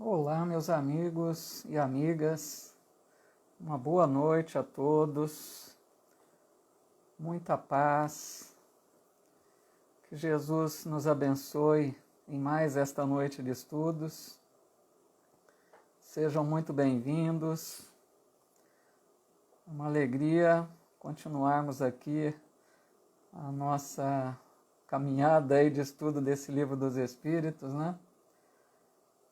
Olá, meus amigos e amigas, uma boa noite a todos, muita paz, que Jesus nos abençoe em mais esta noite de estudos. Sejam muito bem-vindos, uma alegria continuarmos aqui a nossa caminhada aí de estudo desse livro dos Espíritos, né?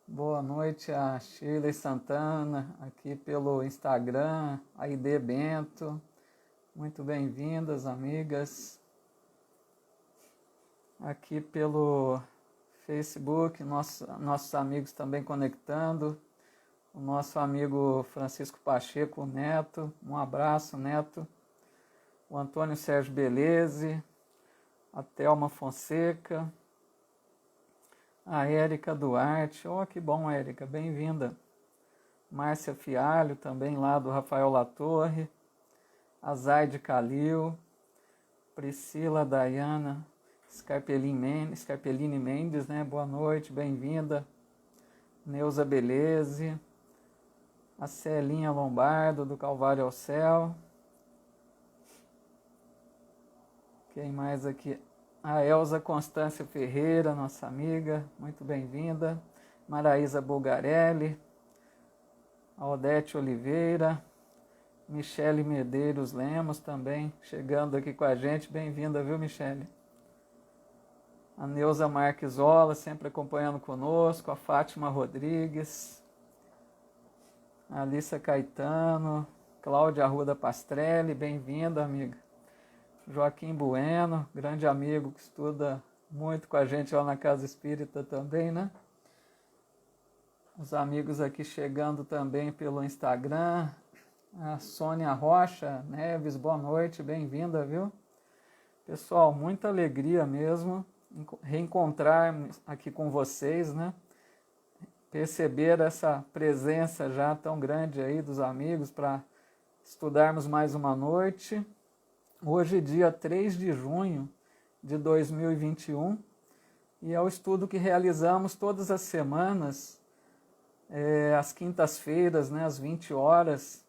Boa noite a Shirley Santana, aqui pelo Instagram, a ID Bento. Muito bem-vindas, amigas. Aqui pelo Facebook, nossos amigos também conectando. O nosso amigo Francisco Pacheco Neto, um abraço, Neto. O Antônio Sérgio Beleze, a Thelma Fonseca. A Érica Duarte, que bom, Érica, bem-vinda. Márcia Fialho, também lá do Rafael Latorre. A Zaide Calil. Priscila Dayana Scarpellini Mendes, né? Boa noite, bem-vinda. Neuza Beleze. A Celinha Lombardo, do Calvário ao Céu. Quem mais aqui? A Elza Constância Ferreira, nossa amiga, muito bem-vinda. Maraísa Bulgarelli, a Odete Oliveira, Michele Medeiros Lemos também, chegando aqui com a gente. Bem-vinda, viu, Michele? A Neuza Marquisola, sempre acompanhando conosco. A Fátima Rodrigues, a Alissa Caetano, Cláudia Arruda Pastrelli, bem-vinda, amiga. Joaquim Bueno, grande amigo que estuda muito com a gente lá na Casa Espírita também, né? Os amigos aqui chegando também pelo Instagram. A Sônia Rocha Neves, boa noite, bem-vinda, viu? Pessoal, muita alegria mesmo reencontrar aqui com vocês, né? Perceber essa presença já tão grande aí dos amigos para estudarmos mais uma noite. Hoje, dia 3 de junho de 2021, e é o estudo que realizamos todas as semanas, às quintas-feiras, né, às 20 horas,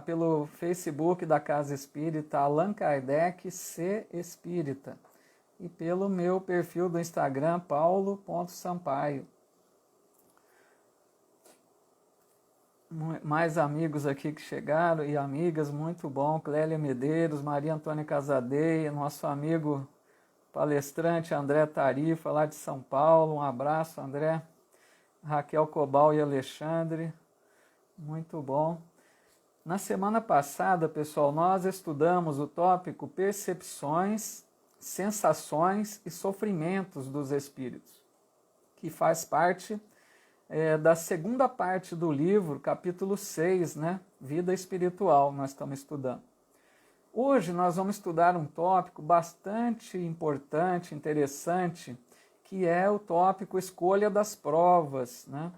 pelo Facebook da Casa Espírita Allan Kardec C. Espírita, e pelo meu perfil do Instagram, paulo.sampaio. Mais amigos aqui que chegaram e amigas, muito bom. Clélia Medeiros, Maria Antônia Casadeia, nosso amigo palestrante André Tarifa, lá de São Paulo. Um abraço, André. Raquel Cobal e Alexandre, muito bom. Na semana passada, pessoal, nós estudamos o tópico Percepções, Sensações e Sofrimentos dos Espíritos, que faz parte da segunda parte do livro, capítulo 6, né? Vida Espiritual, nós estamos estudando. Hoje nós vamos estudar um tópico bastante importante, interessante, que é o tópico Escolha das Provas, né?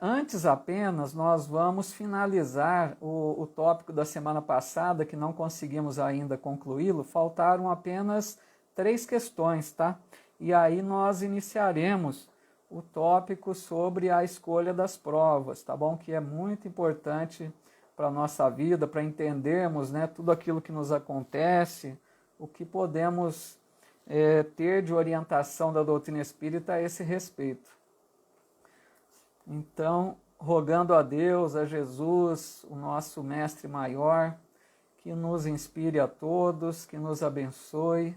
Antes apenas, nós vamos finalizar o tópico da semana passada, que não conseguimos ainda concluí-lo, faltaram apenas 3 questões, tá? E aí nós iniciaremos o tópico sobre a escolha das provas, tá bom? Que é muito importante para a nossa vida, para entendermos, né, tudo aquilo que nos acontece, o que podemos ter de orientação da doutrina espírita a esse respeito. Então, rogando a Deus, a Jesus, o nosso mestre maior, que nos inspire a todos, que nos abençoe,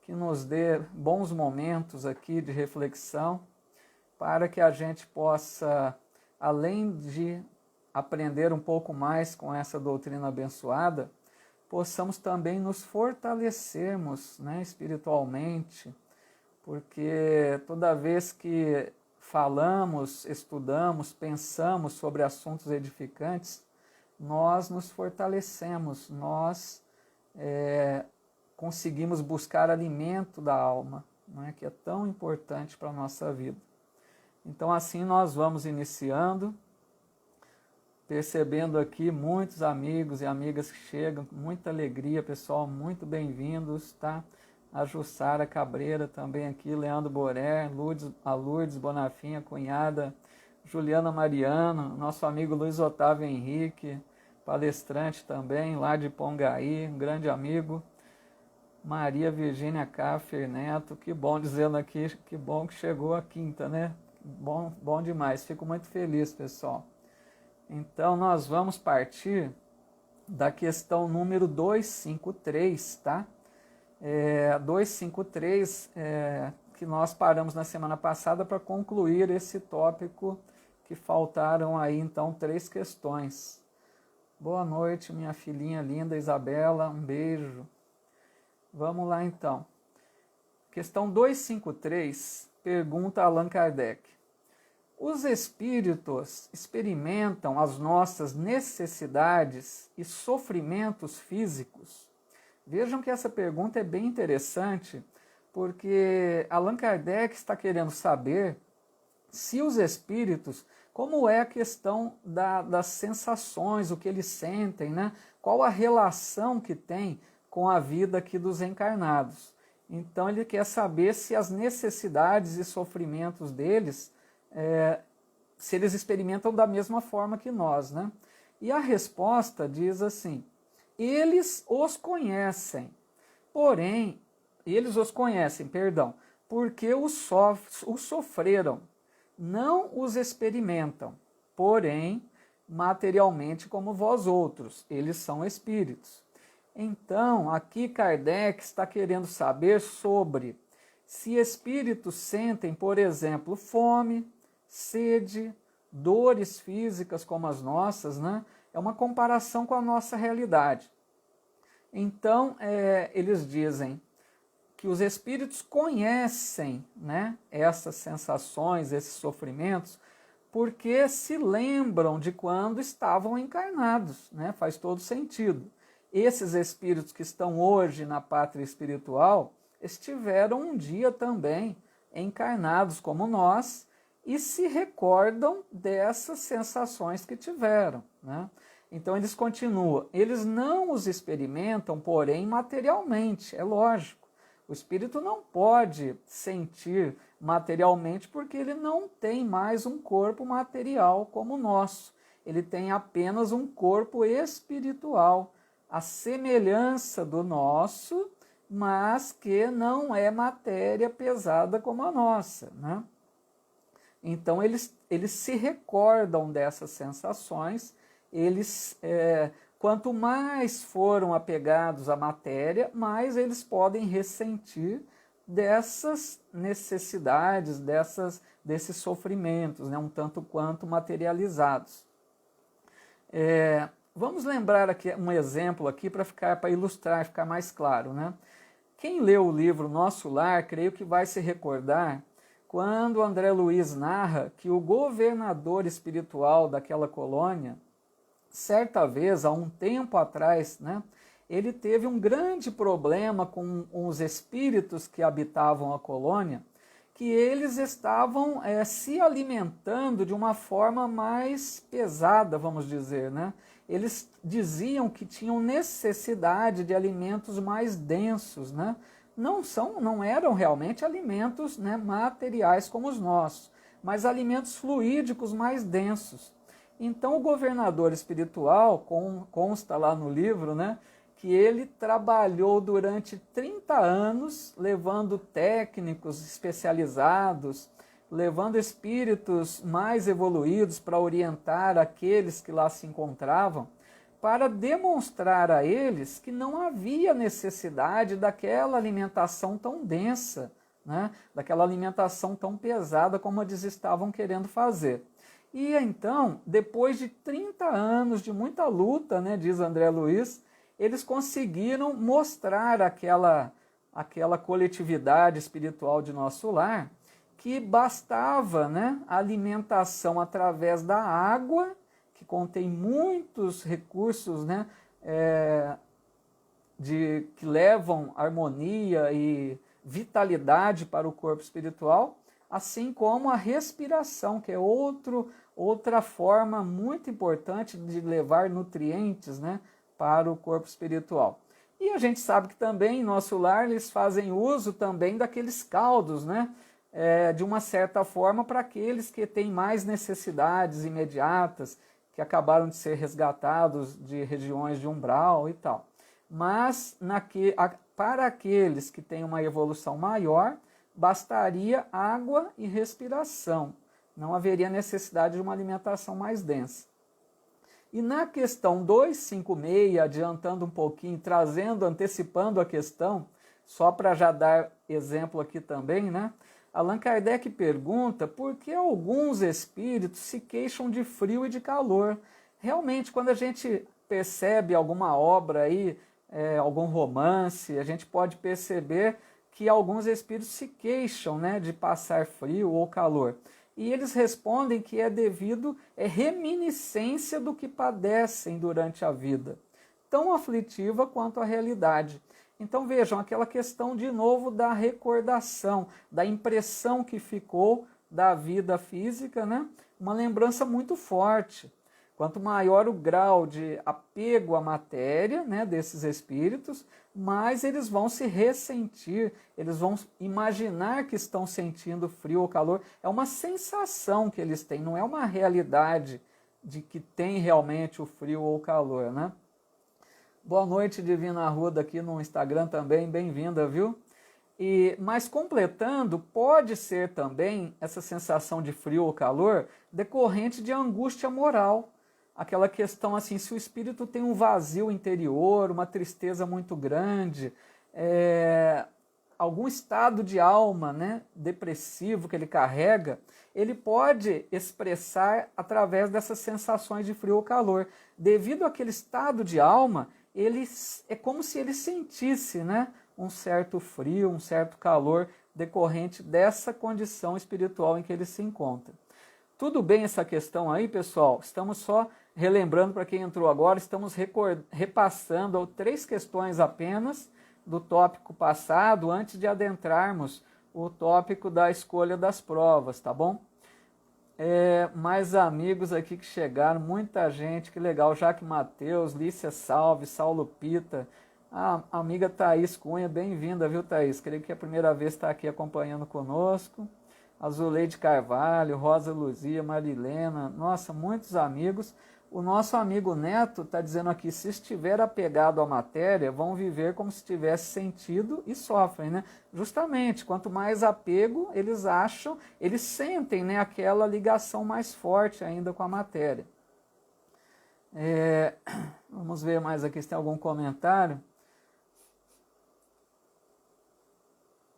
que nos dê bons momentos aqui de reflexão, para que a gente possa, além de aprender um pouco mais com essa doutrina abençoada, possamos também nos fortalecermos, né, espiritualmente, porque toda vez que falamos, estudamos, pensamos sobre assuntos edificantes, nós nos fortalecemos, nós conseguimos buscar alimento da alma, né, que é tão importante para a nossa vida. Então assim nós vamos iniciando, percebendo aqui muitos amigos e amigas que chegam, muita alegria, pessoal, muito bem-vindos, tá? a Jussara Cabreira também aqui, Leandro Boré, a Lourdes Bonafim, a cunhada, Juliana Mariano, nosso amigo Luiz Otávio Henrique, palestrante também, lá de Pongaí, um grande amigo, Maria Virgínia Caffer Neto, que bom dizendo aqui, que bom que chegou a quinta, né? Bom demais, fico muito feliz, pessoal. Então, nós vamos partir da questão número 253, tá? 253, que nós paramos na semana passada para concluir esse tópico, que faltaram aí, então, 3 questões. Boa noite, minha filhinha linda Isabela, um beijo. Vamos lá, então. Questão 253, pergunta Allan Kardec. Os espíritos experimentam as nossas necessidades e sofrimentos físicos? Vejam que essa pergunta é bem interessante, porque Allan Kardec está querendo saber se os espíritos, como é a questão das sensações, o que eles sentem, né? Qual a relação que tem com a vida aqui dos encarnados. Então ele quer saber se as necessidades e sofrimentos deles, se eles experimentam da mesma forma que nós, né? E a resposta diz assim: eles os conhecem, porque os sofreram, não os experimentam, porém, materialmente como vós outros, eles são espíritos. Então, aqui Kardec está querendo saber sobre se espíritos sentem, por exemplo, fome, sede, dores físicas como as nossas, né? É uma comparação com a nossa realidade. Então, eles dizem que os espíritos conhecem, né, essas sensações, esses sofrimentos, porque se lembram de quando estavam encarnados, né? Faz todo sentido. Esses espíritos que estão hoje na pátria espiritual estiveram um dia também encarnados como nós e se recordam dessas sensações que tiveram, né? Então eles continuam, eles não os experimentam, porém materialmente, é lógico. O espírito não pode sentir materialmente porque ele não tem mais um corpo material como o nosso. Ele tem apenas um corpo espiritual, a semelhança do nosso, mas que não é matéria pesada como a nossa, né? Então eles se recordam dessas sensações, quanto mais foram apegados à matéria, mais eles podem ressentir dessas necessidades, desses sofrimentos, né, um tanto quanto materializados. Vamos lembrar aqui um exemplo aqui para ilustrar, ficar mais claro, né? Quem leu o livro Nosso Lar, creio que vai se recordar quando André Luiz narra que o governador espiritual daquela colônia, certa vez, há um tempo atrás, né, ele teve um grande problema com os espíritos que habitavam a colônia, que eles estavam se alimentando de uma forma mais pesada, vamos dizer, né? Eles diziam que tinham necessidade de alimentos mais densos, né? Não eram realmente alimentos, né, materiais como os nossos, mas alimentos fluídicos mais densos. Então o governador espiritual, consta lá no livro, né, que ele trabalhou durante 30 anos levando técnicos especializados, levando espíritos mais evoluídos para orientar aqueles que lá se encontravam, para demonstrar a eles que não havia necessidade daquela alimentação tão densa, né, daquela alimentação tão pesada como eles estavam querendo fazer. E então, depois de 30 anos de muita luta, né, diz André Luiz, eles conseguiram mostrar àquela coletividade espiritual de Nosso Lar que bastava, né, a alimentação através da água, que contém muitos recursos, né, que levam harmonia e vitalidade para o corpo espiritual, assim como a respiração, que é outra forma muito importante de levar nutrientes, né, para o corpo espiritual. E a gente sabe que também em nosso lar eles fazem uso também daqueles caldos, né? De uma certa forma para aqueles que têm mais necessidades imediatas, que acabaram de ser resgatados de regiões de umbral e tal. Mas para aqueles que têm uma evolução maior, bastaria água e respiração. Não haveria necessidade de uma alimentação mais densa. E na questão 256, adiantando um pouquinho, antecipando a questão, só para já dar exemplo aqui também, né? Allan Kardec pergunta por que alguns espíritos se queixam de frio e de calor. Realmente, quando a gente percebe alguma obra aí, algum romance, a gente pode perceber que alguns espíritos se queixam, né, de passar frio ou calor. E eles respondem que é devido reminiscência do que padecem durante a vida, tão aflitiva quanto a realidade. Então vejam, aquela questão de novo da recordação, da impressão que ficou da vida física, né? Uma lembrança muito forte. Quanto maior o grau de apego à matéria, né, desses espíritos, mais eles vão se ressentir, eles vão imaginar que estão sentindo frio ou calor. É uma sensação que eles têm, não é uma realidade de que tem realmente o frio ou o calor, né? Boa noite, Divina Arruda, aqui no Instagram também, bem-vinda, viu? Mas completando, pode ser também essa sensação de frio ou calor decorrente de angústia moral. Aquela questão assim, se o espírito tem um vazio interior, uma tristeza muito grande, algum estado de alma, né, depressivo que ele carrega, ele pode expressar através dessas sensações de frio ou calor. Devido àquele estado de alma, é como se ele sentisse, né, um certo frio, um certo calor decorrente dessa condição espiritual em que ele se encontra. Tudo bem essa questão aí, pessoal? Estamos só relembrando para quem entrou agora, estamos repassando 3 questões apenas do tópico passado, antes de adentrarmos o tópico da escolha das provas, tá bom? Mais amigos aqui que chegaram, muita gente, que legal. Jaque Mateus, Lícia Salve, Saulo Pita, a amiga Thaís Cunha, bem-vinda, viu, Thaís? Creio que é a primeira vez que está aqui acompanhando conosco. Azuleide Carvalho, Rosa Luzia, Marilena, nossa, muitos amigos. O nosso amigo Neto está dizendo aqui, se estiver apegado à matéria, vão viver como se tivesse sentido e sofrem, né? Justamente, quanto mais apego eles acham, eles sentem, né, aquela ligação mais forte ainda com a matéria. Vamos ver mais aqui se tem algum comentário.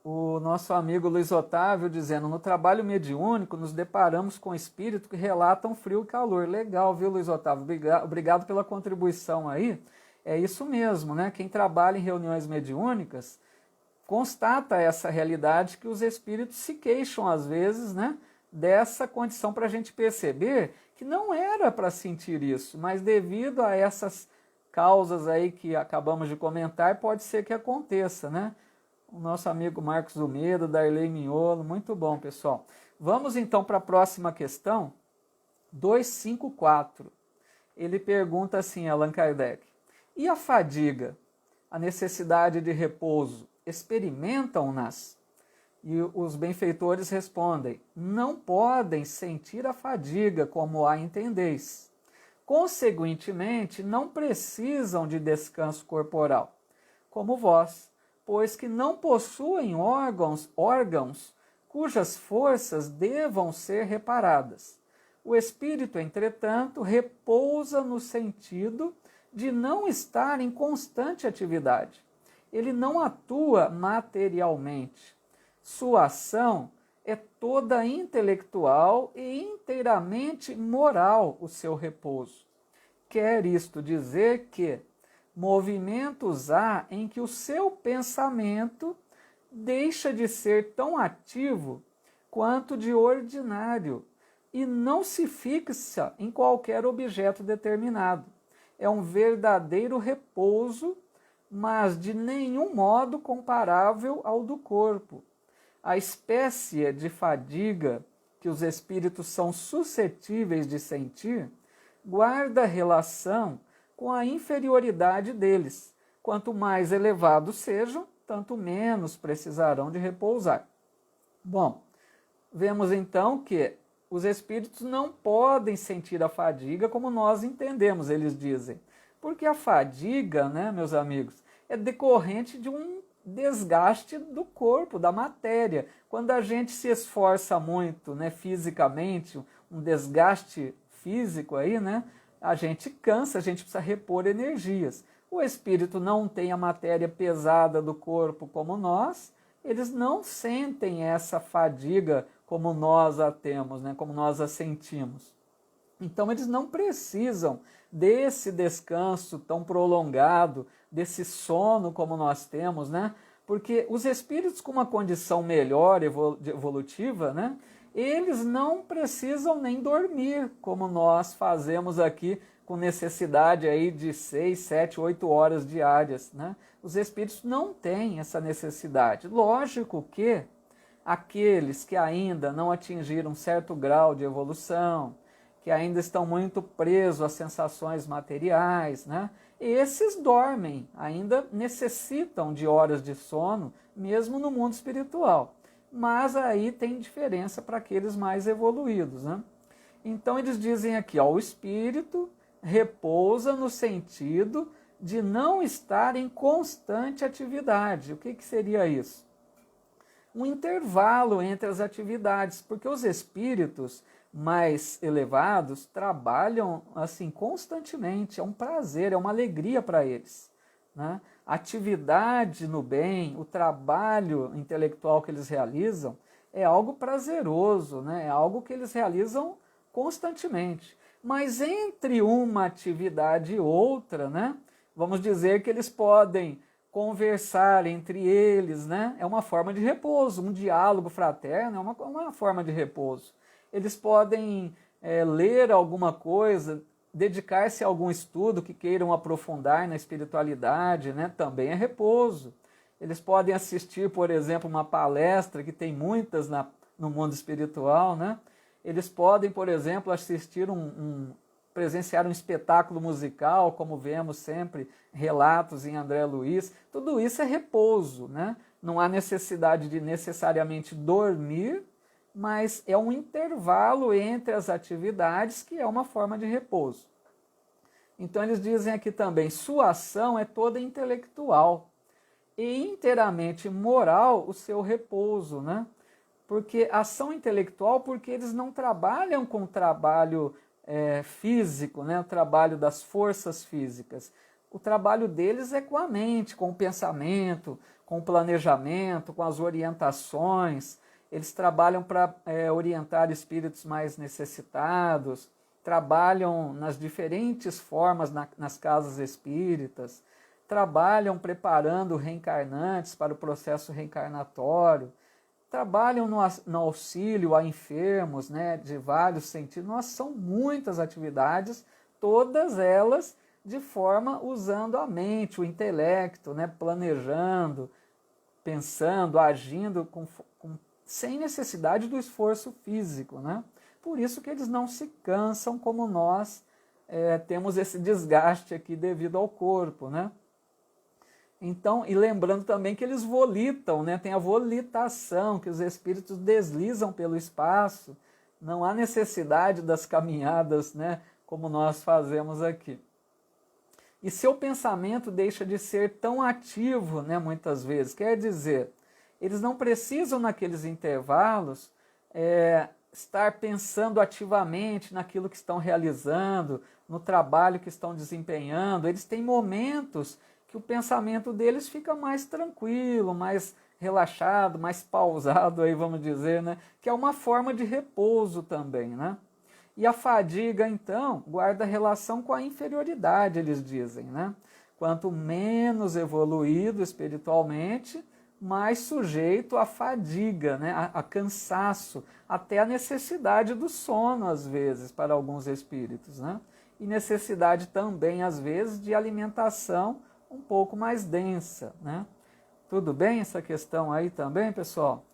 O nosso amigo Luiz Otávio dizendo, no trabalho mediúnico nos deparamos com espíritos que relatam frio e calor. Legal, viu, Luiz Otávio? Obrigado pela contribuição aí. É isso mesmo, né? Quem trabalha em reuniões mediúnicas constata essa realidade que os espíritos se queixam às vezes, né? Dessa condição, para a gente perceber que não era para sentir isso, mas devido a essas causas aí que acabamos de comentar, pode ser que aconteça, né? O nosso amigo Marcos Almeida, Darley Mignolo, muito bom, pessoal. Vamos então para a próxima questão, 254. Ele pergunta assim, Allan Kardec, e a fadiga, a necessidade de repouso, experimentam-nas? E os benfeitores respondem, não podem sentir a fadiga como a entendeis. Consequentemente, não precisam de descanso corporal, como vós, pois que não possuem órgãos cujas forças devam ser reparadas. O espírito, entretanto, repousa no sentido de não estar em constante atividade. Ele não atua materialmente. Sua ação é toda intelectual e inteiramente moral o seu repouso. Quer isto dizer que movimentos há em que o seu pensamento deixa de ser tão ativo quanto de ordinário e não se fixa em qualquer objeto determinado. É um verdadeiro repouso, mas de nenhum modo comparável ao do corpo. A espécie de fadiga que os espíritos são suscetíveis de sentir guarda relação com a inferioridade deles, Quanto mais elevados sejam, tanto menos precisarão de repousar. Bom, vemos então que os espíritos não podem sentir a fadiga como nós entendemos, eles dizem. Porque a fadiga, né, meus amigos, é decorrente de um desgaste do corpo, da matéria. Quando a gente se esforça muito, né, fisicamente, um desgaste físico aí, né, a gente cansa, a gente precisa repor energias. O espírito não tem a matéria pesada do corpo como nós, eles não sentem essa fadiga como nós a temos, né, como nós a sentimos. Então eles não precisam desse descanso tão prolongado, desse sono como nós temos, né? Porque os espíritos com uma condição melhor evolutiva, né? Eles não precisam nem dormir, como nós fazemos aqui com necessidade aí de 6, 7, 8 horas diárias, né? Os espíritos não têm essa necessidade. Lógico que aqueles que ainda não atingiram um certo grau de evolução, que ainda estão muito presos às sensações materiais, né? Esses dormem, ainda necessitam de horas de sono, mesmo no mundo espiritual. Mas aí tem diferença para aqueles mais evoluídos, né? Então eles dizem aqui, ó, o espírito repousa no sentido de não estar em constante atividade. O que seria isso? Um intervalo entre as atividades, porque os espíritos mais elevados trabalham assim constantemente, é um prazer, é uma alegria para eles, né? A atividade no bem, o trabalho intelectual que eles realizam é algo prazeroso, né? É algo que eles realizam constantemente. Mas entre uma atividade e outra, né? Vamos dizer que eles podem conversar entre eles, né? É uma forma de repouso, um diálogo fraterno é uma forma de repouso. Eles podem ler alguma coisa, dedicar-se a algum estudo que queiram aprofundar na espiritualidade, né? Também é repouso. Eles podem assistir, por exemplo, uma palestra, que tem muitas no mundo espiritual, né? Eles podem, por exemplo, assistir presenciar um espetáculo musical, como vemos sempre relatos em André Luiz. Tudo isso é repouso, né? Não há necessidade de necessariamente dormir, mas é um intervalo entre as atividades que é uma forma de repouso. Então eles dizem aqui também, sua ação é toda intelectual e inteiramente moral o seu repouso, né? Porque ação intelectual, porque eles não trabalham com o trabalho físico, né? O trabalho das forças físicas. O trabalho deles é com a mente, com o pensamento, com o planejamento, com as orientações. Eles trabalham para orientar espíritos mais necessitados, trabalham nas diferentes formas nas casas espíritas, trabalham preparando reencarnantes para o processo reencarnatório, trabalham no auxílio a enfermos, né, de vários sentidos. Nossa, são muitas atividades, todas elas de forma usando a mente, o intelecto, né, planejando, pensando, agindo sem necessidade do esforço físico, né? Por isso que eles não se cansam como nós temos esse desgaste aqui devido ao corpo, né? Então, e lembrando também que eles volitam, né? Tem a volitação, que os espíritos deslizam pelo espaço, não há necessidade das caminhadas, né? Como nós fazemos aqui. E seu pensamento deixa de ser tão ativo, né? Muitas vezes, quer dizer, eles não precisam naqueles intervalos estar pensando ativamente naquilo que estão realizando, no trabalho que estão desempenhando. Eles têm momentos que o pensamento deles fica mais tranquilo, mais relaxado, mais pausado, aí vamos dizer, né? Que é uma forma de repouso também, né? E a fadiga, então, guarda relação com a inferioridade, eles dizem, né? Quanto menos evoluído espiritualmente, mais sujeito à fadiga, né? a cansaço, até a necessidade do sono, às vezes, para alguns espíritos, né? E necessidade também, às vezes, de alimentação um pouco mais densa, né? Tudo bem essa questão aí também, pessoal?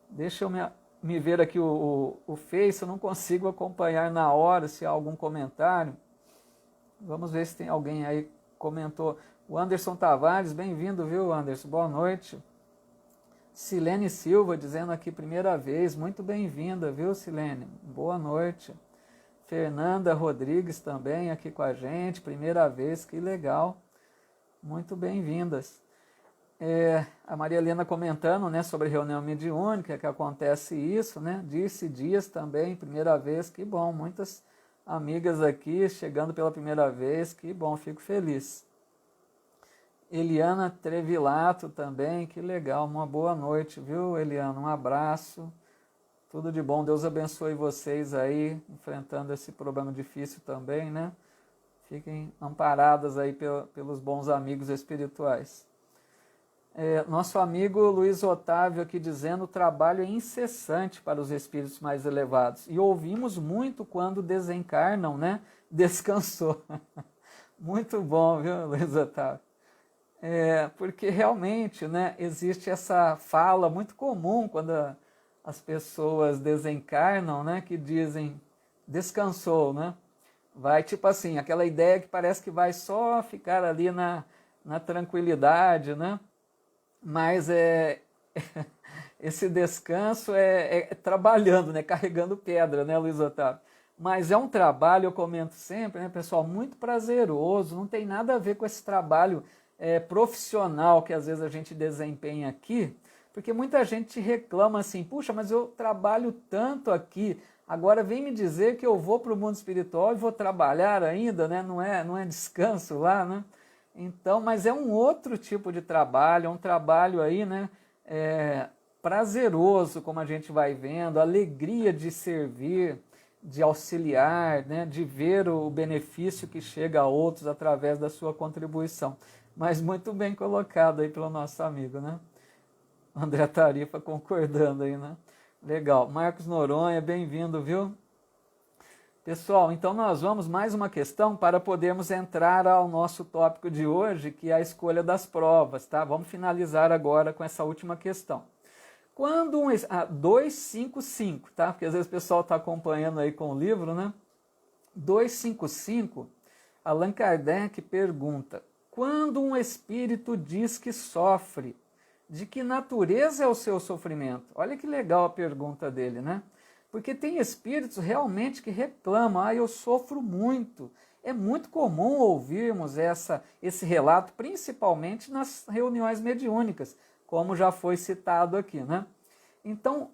Deixa eu me ver aqui o Face, eu não consigo acompanhar na hora se há algum comentário. Vamos ver se tem alguém aí que comentou. O Anderson Tavares, bem-vindo, viu, Anderson? Boa noite. Silene Silva dizendo aqui primeira vez, muito bem-vinda, viu, Silene? Boa noite. Fernanda Rodrigues também aqui com a gente, primeira vez, que legal. Muito bem-vindas. A Maria Helena comentando, né, sobre reunião mediúnica, que acontece isso, né? Dirce Dias também, primeira vez, que bom. Muitas amigas aqui chegando pela primeira vez, que bom, fico feliz. Eliana Trevilato também, que legal, uma boa noite, viu, Eliana? Um abraço, tudo de bom, Deus abençoe vocês aí, enfrentando esse problema difícil também, né? Fiquem amparadas aí pelos bons amigos espirituais. Nosso amigo Luiz Otávio aqui dizendo, o trabalho é incessante para os espíritos mais elevados. E ouvimos muito quando desencarnam, né? Descansou. Muito bom, viu, Luiz Otávio? Porque realmente, né, existe essa fala muito comum quando as pessoas desencarnam, né, que dizem, descansou, né? Vai tipo assim, aquela ideia que parece que vai só ficar ali na tranquilidade, né? Mas esse descanso é trabalhando, né? Carregando pedra, né, Luiz Otávio? Mas é um trabalho, eu comento sempre, né, pessoal, muito prazeroso, não tem nada a ver com esse trabalho profissional que às vezes a gente desempenha aqui, porque muita gente reclama assim, puxa, mas eu trabalho tanto aqui, agora vem me dizer que eu vou para o mundo espiritual e vou trabalhar ainda, né? Não é descanso lá, né? Então, mas é um outro tipo de trabalho, é um trabalho aí, né? Prazeroso, como a gente vai vendo, alegria de servir, de auxiliar, né? De ver o benefício que chega a outros através da sua contribuição. Mas muito bem colocado aí pelo nosso amigo, né? André Tarifa concordando aí, né? Legal. Marcos Noronha, bem-vindo, viu? Pessoal, então nós vamos mais uma questão para podermos entrar ao nosso tópico de hoje, que é a escolha das provas, tá? Vamos finalizar agora com essa última questão. Quando 255, tá? Porque às vezes o pessoal está acompanhando aí com o livro, né? 255, Allan Kardec pergunta, quando um espírito diz que sofre, de que natureza é o seu sofrimento? Olha que legal a pergunta dele, né? Porque tem espíritos realmente que reclamam, eu sofro muito. É muito comum ouvirmos esse relato, principalmente nas reuniões mediúnicas, como já foi citado aqui, né? Então,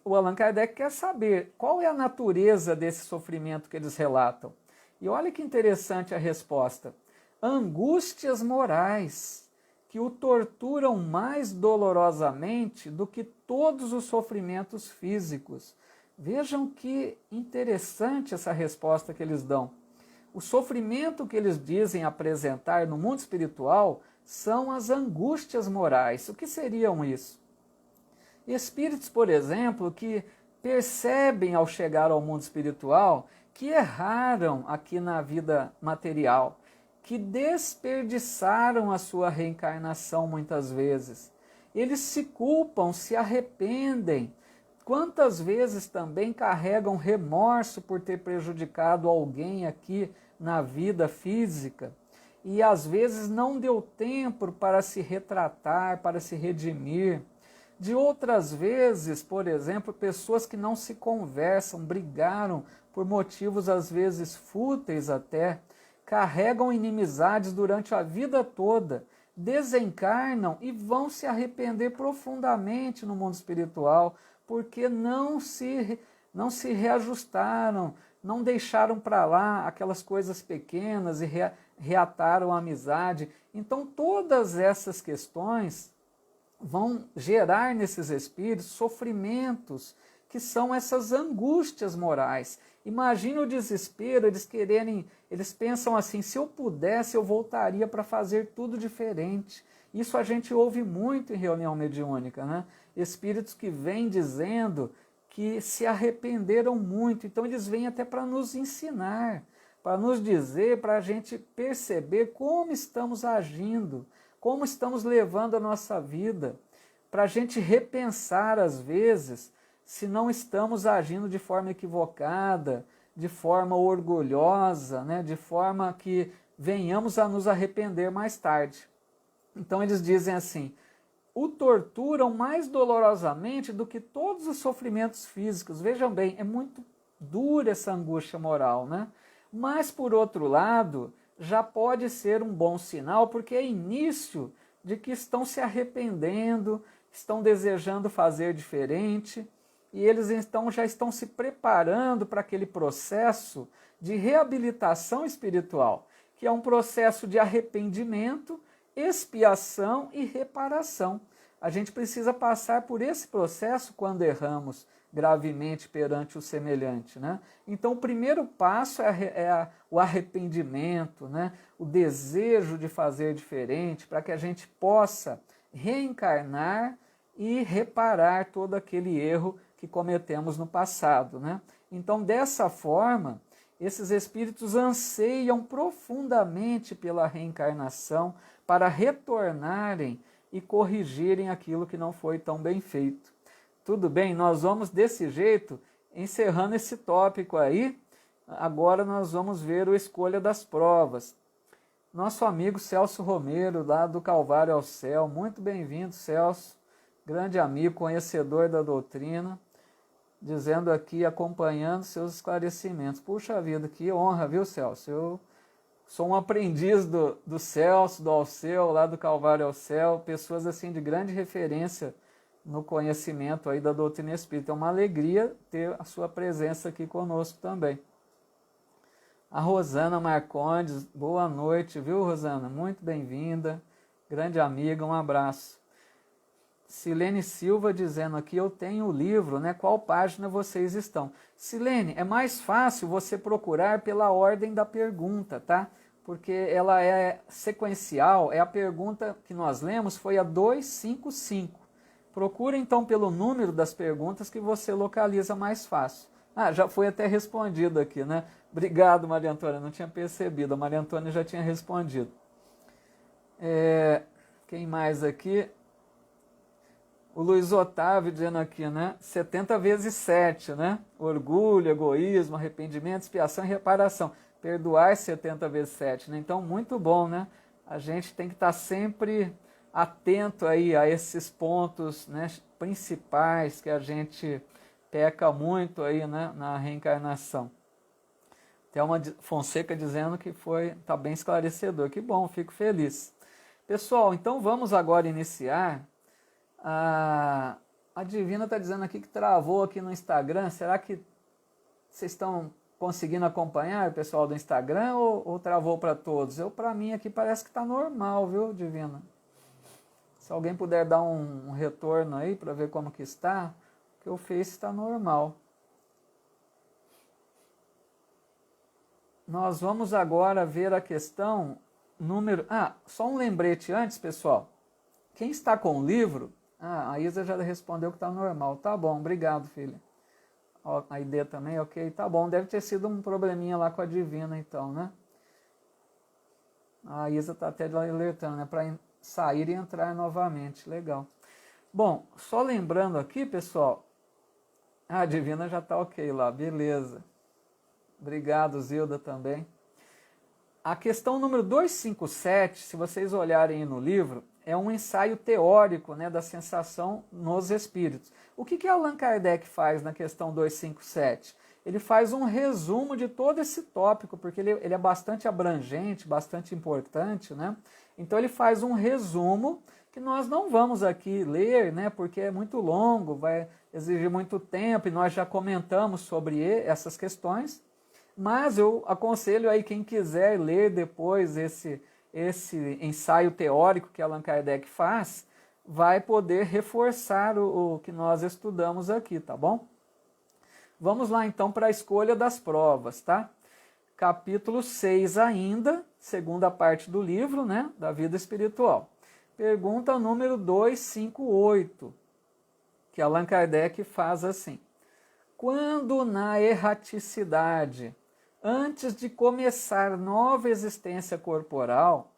o Allan Kardec quer saber qual é a natureza desse sofrimento que eles relatam. E olha que interessante a resposta. Angústias morais que o torturam mais dolorosamente do que todos os sofrimentos físicos. Vejam que interessante essa resposta que eles dão. O sofrimento que eles dizem apresentar no mundo espiritual são as angústias morais. O que seriam isso? Espíritos, por exemplo, que percebem ao chegar ao mundo espiritual que erraram aqui na vida material, que desperdiçaram a sua reencarnação muitas vezes. Eles se culpam, se arrependem. Quantas vezes também carregam remorso por ter prejudicado alguém aqui na vida física e às vezes não deu tempo para se retratar, para se redimir. De outras vezes, por exemplo, pessoas que não se conversam, brigaram por motivos às vezes fúteis até, carregam inimizades durante a vida toda, desencarnam e vão se arrepender profundamente no mundo espiritual, porque não se reajustaram, não deixaram para lá aquelas coisas pequenas e reataram a amizade. Então todas essas questões vão gerar nesses espíritos sofrimentos, que são essas angústias morais. Imagina o desespero, eles pensam assim, se eu pudesse eu voltaria para fazer tudo diferente. Isso a gente ouve muito em reunião mediúnica, né? Espíritos que vêm dizendo que se arrependeram muito, então eles vêm até para nos ensinar, para nos dizer, para a gente perceber como estamos agindo, como estamos levando a nossa vida, para a gente repensar às vezes se não estamos agindo de forma equivocada, de forma orgulhosa, né, de forma que venhamos a nos arrepender mais tarde. Então eles dizem assim: o torturam mais dolorosamente do que todos os sofrimentos físicos. Vejam bem, é muito dura essa angústia moral, né? Mas, por outro lado, já pode ser um bom sinal, porque é início de que estão se arrependendo, estão desejando fazer diferente, e eles então já estão se preparando para aquele processo de reabilitação espiritual, que é um processo de arrependimento, expiação e reparação. A gente precisa passar por esse processo quando erramos gravemente perante o semelhante, né? Então, o primeiro passo o arrependimento, né? O desejo de fazer diferente, para que a gente possa reencarnar e reparar todo aquele erro que cometemos no passado, né? Então, dessa forma, esses espíritos anseiam profundamente pela reencarnação para retornarem e corrigirem aquilo que não foi tão bem feito. Tudo bem? Nós vamos desse jeito, encerrando esse tópico aí. Agora nós vamos ver o Escolha das Provas. Nosso amigo Celso Romero, lá do Calvário ao Céu. Muito bem-vindo, Celso. Grande amigo, conhecedor da doutrina. Dizendo aqui, acompanhando seus esclarecimentos. Puxa vida, que honra, viu, Celso? Eu sou um aprendiz do Celso, do Alceu, lá do Calvário ao Céu. Pessoas assim de grande referência no conhecimento aí da doutrina espírita. É uma alegria ter a sua presença aqui conosco também. A Rosana Marcondes, boa noite, viu, Rosana? Muito bem-vinda, grande amiga, um abraço. Silene Silva dizendo aqui, eu tenho o livro, né? Qual página vocês estão? Silene, é mais fácil você procurar pela ordem da pergunta, tá? Porque ela é sequencial, é a pergunta que nós lemos, foi a 255. Procura então pelo número das perguntas que você localiza mais fácil. Ah, já foi até respondido aqui, né? Obrigado, Maria Antônia, não tinha percebido, a Maria Antônia já tinha respondido. Quem mais aqui? O Luiz Otávio dizendo aqui, né? 70 vezes 7, né? Orgulho, egoísmo, arrependimento, expiação e reparação. Perdoar 70 vezes 7, né? Então, muito bom, né? A gente tem que estar sempre atento aí a esses pontos, né, principais que a gente peca muito aí, né, na reencarnação. Thelma Fonseca dizendo que tá bem esclarecedor. Que bom, fico feliz. Pessoal, então vamos agora iniciar. A Divina está dizendo aqui que travou aqui no Instagram. Será que vocês estão conseguindo acompanhar o pessoal do Instagram ou travou para todos? Para mim aqui parece que está normal, viu, Divina? Se alguém puder dar um retorno aí para ver como que está, o que eu fiz está normal. Nós vamos agora ver a questão número... só um lembrete antes, pessoal. Quem está com o livro... a Isa já respondeu que está normal. Tá bom, obrigado, filha. Ó, a ID também, ok. Tá bom, deve ter sido um probleminha lá com a Divina, então, né? A Isa está até alertando, né? Para sair e entrar novamente. Legal. Bom, só lembrando aqui, pessoal. A Divina já está ok lá, beleza. Obrigado, Zilda, também. A questão número 257, se vocês olharem no livro, é um ensaio teórico, né, da sensação nos espíritos. O que Allan Kardec faz na questão 257? Ele faz um resumo de todo esse tópico, porque ele é bastante abrangente, bastante importante, né? Então ele faz um resumo que nós não vamos aqui ler, né, porque é muito longo, vai exigir muito tempo, e nós já comentamos sobre essas questões, mas eu aconselho aí quem quiser ler depois esse ensaio teórico que Allan Kardec faz, vai poder reforçar o que nós estudamos aqui, tá bom? Vamos lá então para a escolha das provas, tá? Capítulo 6 ainda, segunda parte do livro, né, da vida espiritual. Pergunta número 258, que Allan Kardec faz assim: quando na erraticidade, antes de começar nova existência corporal,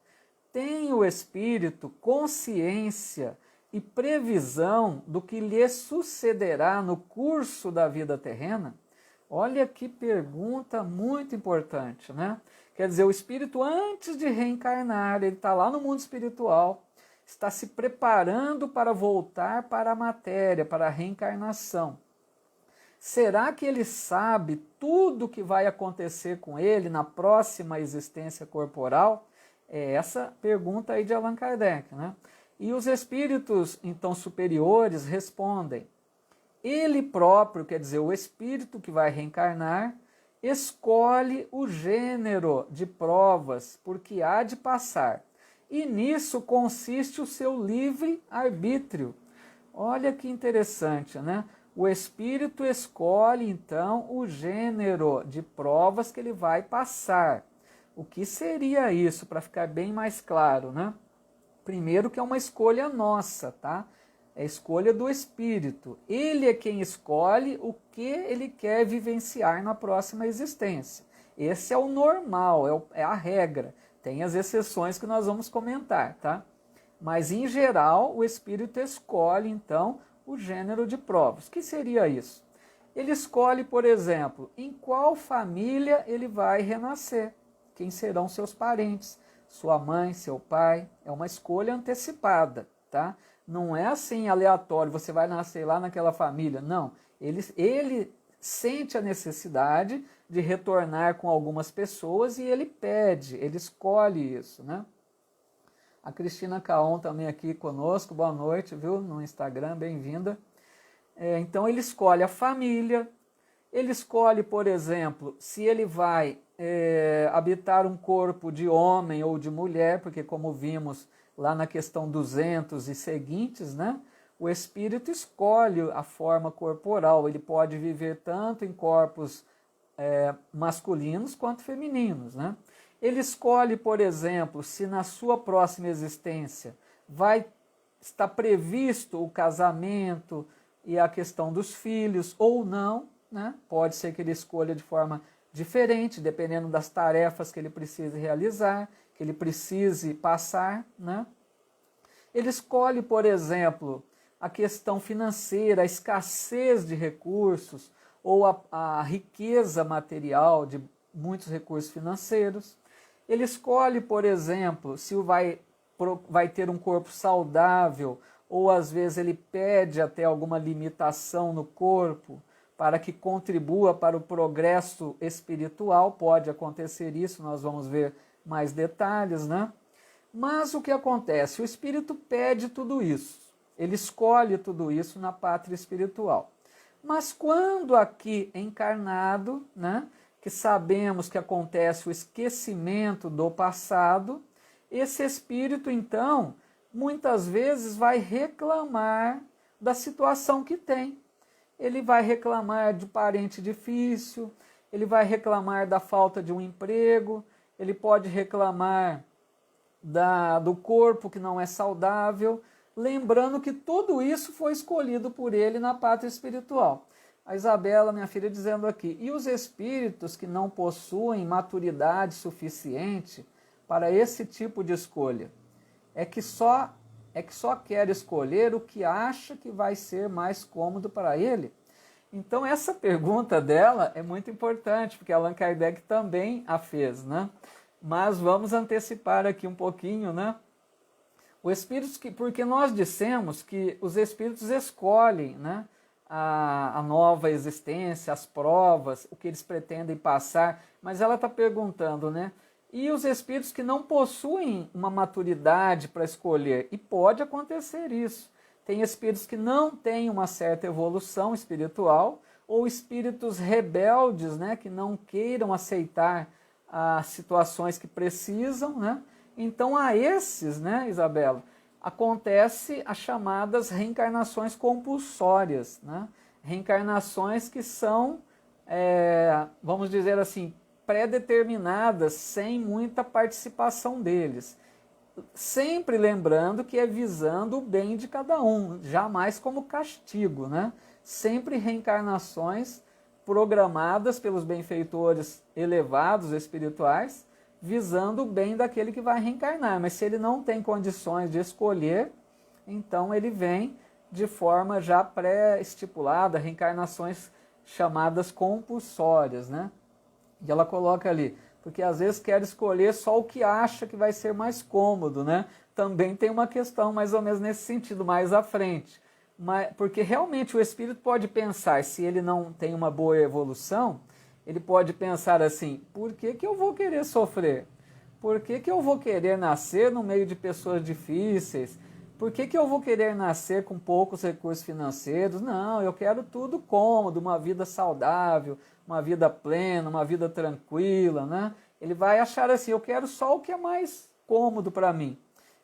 tem o espírito consciência e previsão do que lhe sucederá no curso da vida terrena? Olha que pergunta muito importante, né? Quer dizer, o espírito, antes de reencarnar, ele está lá no mundo espiritual, está se preparando para voltar para a matéria, para a reencarnação. Será que ele sabe tudo o que vai acontecer com ele na próxima existência corporal? É essa pergunta aí de Allan Kardec, né? E os espíritos, então, superiores respondem: ele próprio, quer dizer, o espírito que vai reencarnar, escolhe o gênero de provas por que há de passar. E nisso consiste o seu livre arbítrio. Olha que interessante, né? O espírito escolhe, então, o gênero de provas que ele vai passar. O que seria isso, para ficar bem mais claro, né? Primeiro que é uma escolha nossa, tá? É a escolha do espírito. Ele é quem escolhe o que ele quer vivenciar na próxima existência. Esse é o normal, é a regra. Tem as exceções que nós vamos comentar, tá? Mas, em geral, o espírito escolhe, então, o gênero de provas. O que seria isso? Ele escolhe, por exemplo, em qual família ele vai renascer, quem serão seus parentes, sua mãe, seu pai. É uma escolha antecipada, tá? Não é assim aleatório, você vai nascer lá naquela família. Não, ele sente a necessidade de retornar com algumas pessoas e ele pede, ele escolhe isso, né? A Cristina Caon também aqui conosco, boa noite, viu? No Instagram, bem-vinda. Então ele escolhe a família, ele escolhe, por exemplo, se ele vai habitar um corpo de homem ou de mulher, porque como vimos lá na questão 200 e seguintes, né? O espírito escolhe a forma corporal, ele pode viver tanto em corpos masculinos quanto femininos, né? Ele escolhe, por exemplo, se na sua próxima existência vai estar previsto o casamento e a questão dos filhos ou não, né? Pode ser que ele escolha de forma diferente, dependendo das tarefas que ele precise realizar, que ele precise passar, né? Ele escolhe, por exemplo, a questão financeira, a escassez de recursos ou a riqueza material de muitos recursos financeiros. Ele escolhe, por exemplo, se vai ter um corpo saudável ou às vezes ele pede até alguma limitação no corpo para que contribua para o progresso espiritual. Pode acontecer isso, nós vamos ver mais detalhes, né? Mas o que acontece? O espírito pede tudo isso, ele escolhe tudo isso na pátria espiritual. Mas quando aqui encarnado, né, que sabemos que acontece o esquecimento do passado, esse espírito, então, muitas vezes vai reclamar da situação que tem. Ele vai reclamar de parente difícil, ele vai reclamar da falta de um emprego, ele pode reclamar do corpo que não é saudável, lembrando que tudo isso foi escolhido por ele na pátria espiritual. A Isabela, minha filha, dizendo aqui: e os espíritos que não possuem maturidade suficiente para esse tipo de escolha? É que só quer escolher o que acha que vai ser mais cômodo para ele? Então essa pergunta dela é muito importante, porque Allan Kardec também a fez, né? Mas vamos antecipar aqui um pouquinho, né? Porque nós dissemos que os espíritos escolhem, né, a nova existência, as provas, o que eles pretendem passar, mas ela está perguntando, né? E os espíritos que não possuem uma maturidade para escolher? E pode acontecer isso. Tem espíritos que não têm uma certa evolução espiritual, ou espíritos rebeldes, né, que não queiram aceitar as situações que precisam, né? Então, a esses, né, Isabela, acontece as chamadas reencarnações compulsórias, né? Reencarnações que são, vamos dizer assim, pré-determinadas, sem muita participação deles. Sempre lembrando que é visando o bem de cada um, jamais como castigo, né? Sempre reencarnações programadas pelos benfeitores elevados espirituais, visando o bem daquele que vai reencarnar. Mas se ele não tem condições de escolher, então ele vem de forma já pré-estipulada, reencarnações chamadas compulsórias, né? E ela coloca ali, porque às vezes quer escolher só o que acha que vai ser mais cômodo, né? Também tem uma questão mais ou menos nesse sentido, mais à frente. Porque realmente o espírito pode pensar, se ele não tem uma boa evolução, ele pode pensar assim, por que eu vou querer sofrer? Por que eu vou querer nascer no meio de pessoas difíceis? Por que eu vou querer nascer com poucos recursos financeiros? Não, eu quero tudo cômodo, uma vida saudável, uma vida plena, uma vida tranquila, né? Ele vai achar assim, eu quero só o que é mais cômodo para mim.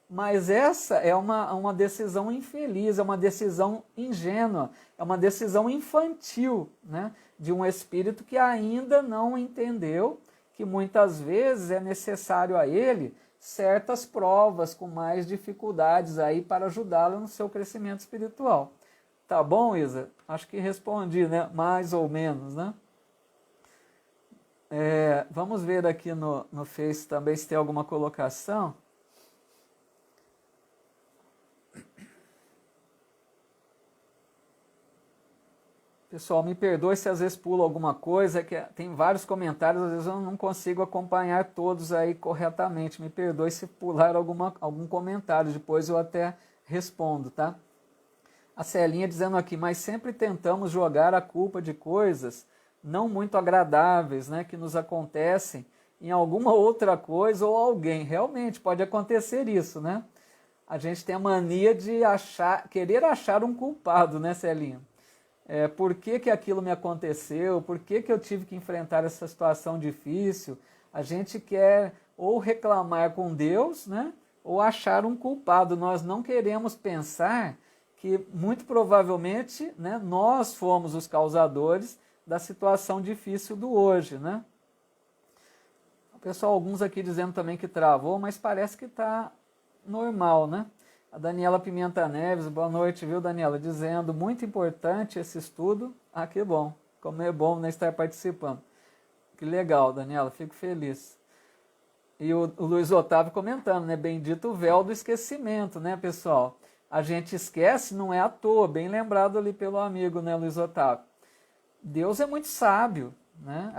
Mas essa é uma decisão infeliz, é uma decisão ingênua, é uma decisão infantil, né? De um espírito que ainda não entendeu que muitas vezes é necessário a ele certas provas com mais dificuldades aí para ajudá-lo no seu crescimento espiritual. Tá bom, Isa? Acho que respondi, né? Mais ou menos, né? Vamos ver aqui no Face também se tem alguma colocação. Pessoal, me perdoe se às vezes pulo alguma coisa, é que tem vários comentários, às vezes eu não consigo acompanhar todos aí corretamente. Me perdoe se pular algum comentário, depois eu até respondo, tá? A Celinha dizendo aqui, mas sempre tentamos jogar a culpa de coisas não muito agradáveis, né, que nos acontecem em alguma outra coisa ou alguém. Realmente pode acontecer isso, né? A gente tem a mania de querer achar um culpado, né, Celinha? Por que aquilo me aconteceu, por que eu tive que enfrentar essa situação difícil. A gente quer ou reclamar com Deus, né, ou achar um culpado. Nós não queremos pensar que, muito provavelmente, né, nós fomos os causadores da situação difícil do hoje. Né? O pessoal, alguns aqui dizendo também que travou, mas parece que está normal, né? A Daniela Pimenta Neves, boa noite, viu, Daniela? Dizendo, muito importante esse estudo. Ah, que bom. Como é bom, né, estar participando. Que legal, Daniela, fico feliz. E o Luiz Otávio comentando, né? Bendito o véu do esquecimento, né, pessoal? A gente esquece, não é à toa, bem lembrado ali pelo amigo, né, Luiz Otávio? Deus é muito sábio, né?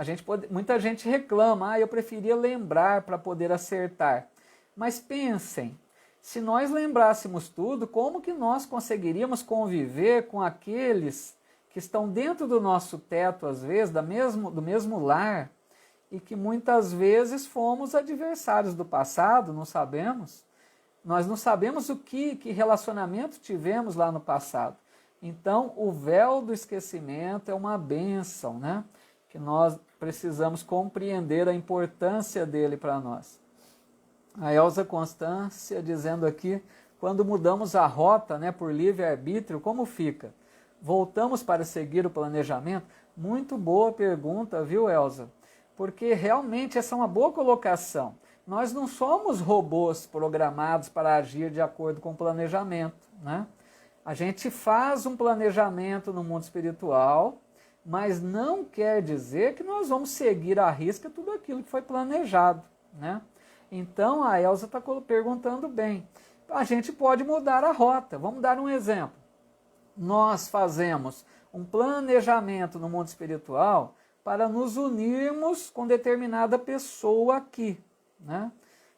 Muita gente reclama, eu preferia lembrar para poder acertar. Mas pensem, se nós lembrássemos tudo, como que nós conseguiríamos conviver com aqueles que estão dentro do nosso teto, às vezes, do mesmo lar, e que muitas vezes fomos adversários do passado, não sabemos? Nós não sabemos que relacionamento tivemos lá no passado. Então, o véu do esquecimento é uma bênção, né? Que nós precisamos compreender a importância dele para nós. A Elza Constância dizendo aqui, quando mudamos a rota, né, por livre-arbítrio, como fica? Voltamos para seguir o planejamento? Muito boa pergunta, viu, Elza? Porque realmente essa é uma boa colocação. Nós não somos robôs programados para agir de acordo com o planejamento, né? A gente faz um planejamento no mundo espiritual, mas não quer dizer que nós vamos seguir à risca tudo aquilo que foi planejado, né? Então, a Elza está perguntando bem. A gente pode mudar a rota. Vamos dar um exemplo. Nós fazemos um planejamento no mundo espiritual para nos unirmos com determinada pessoa aqui, né?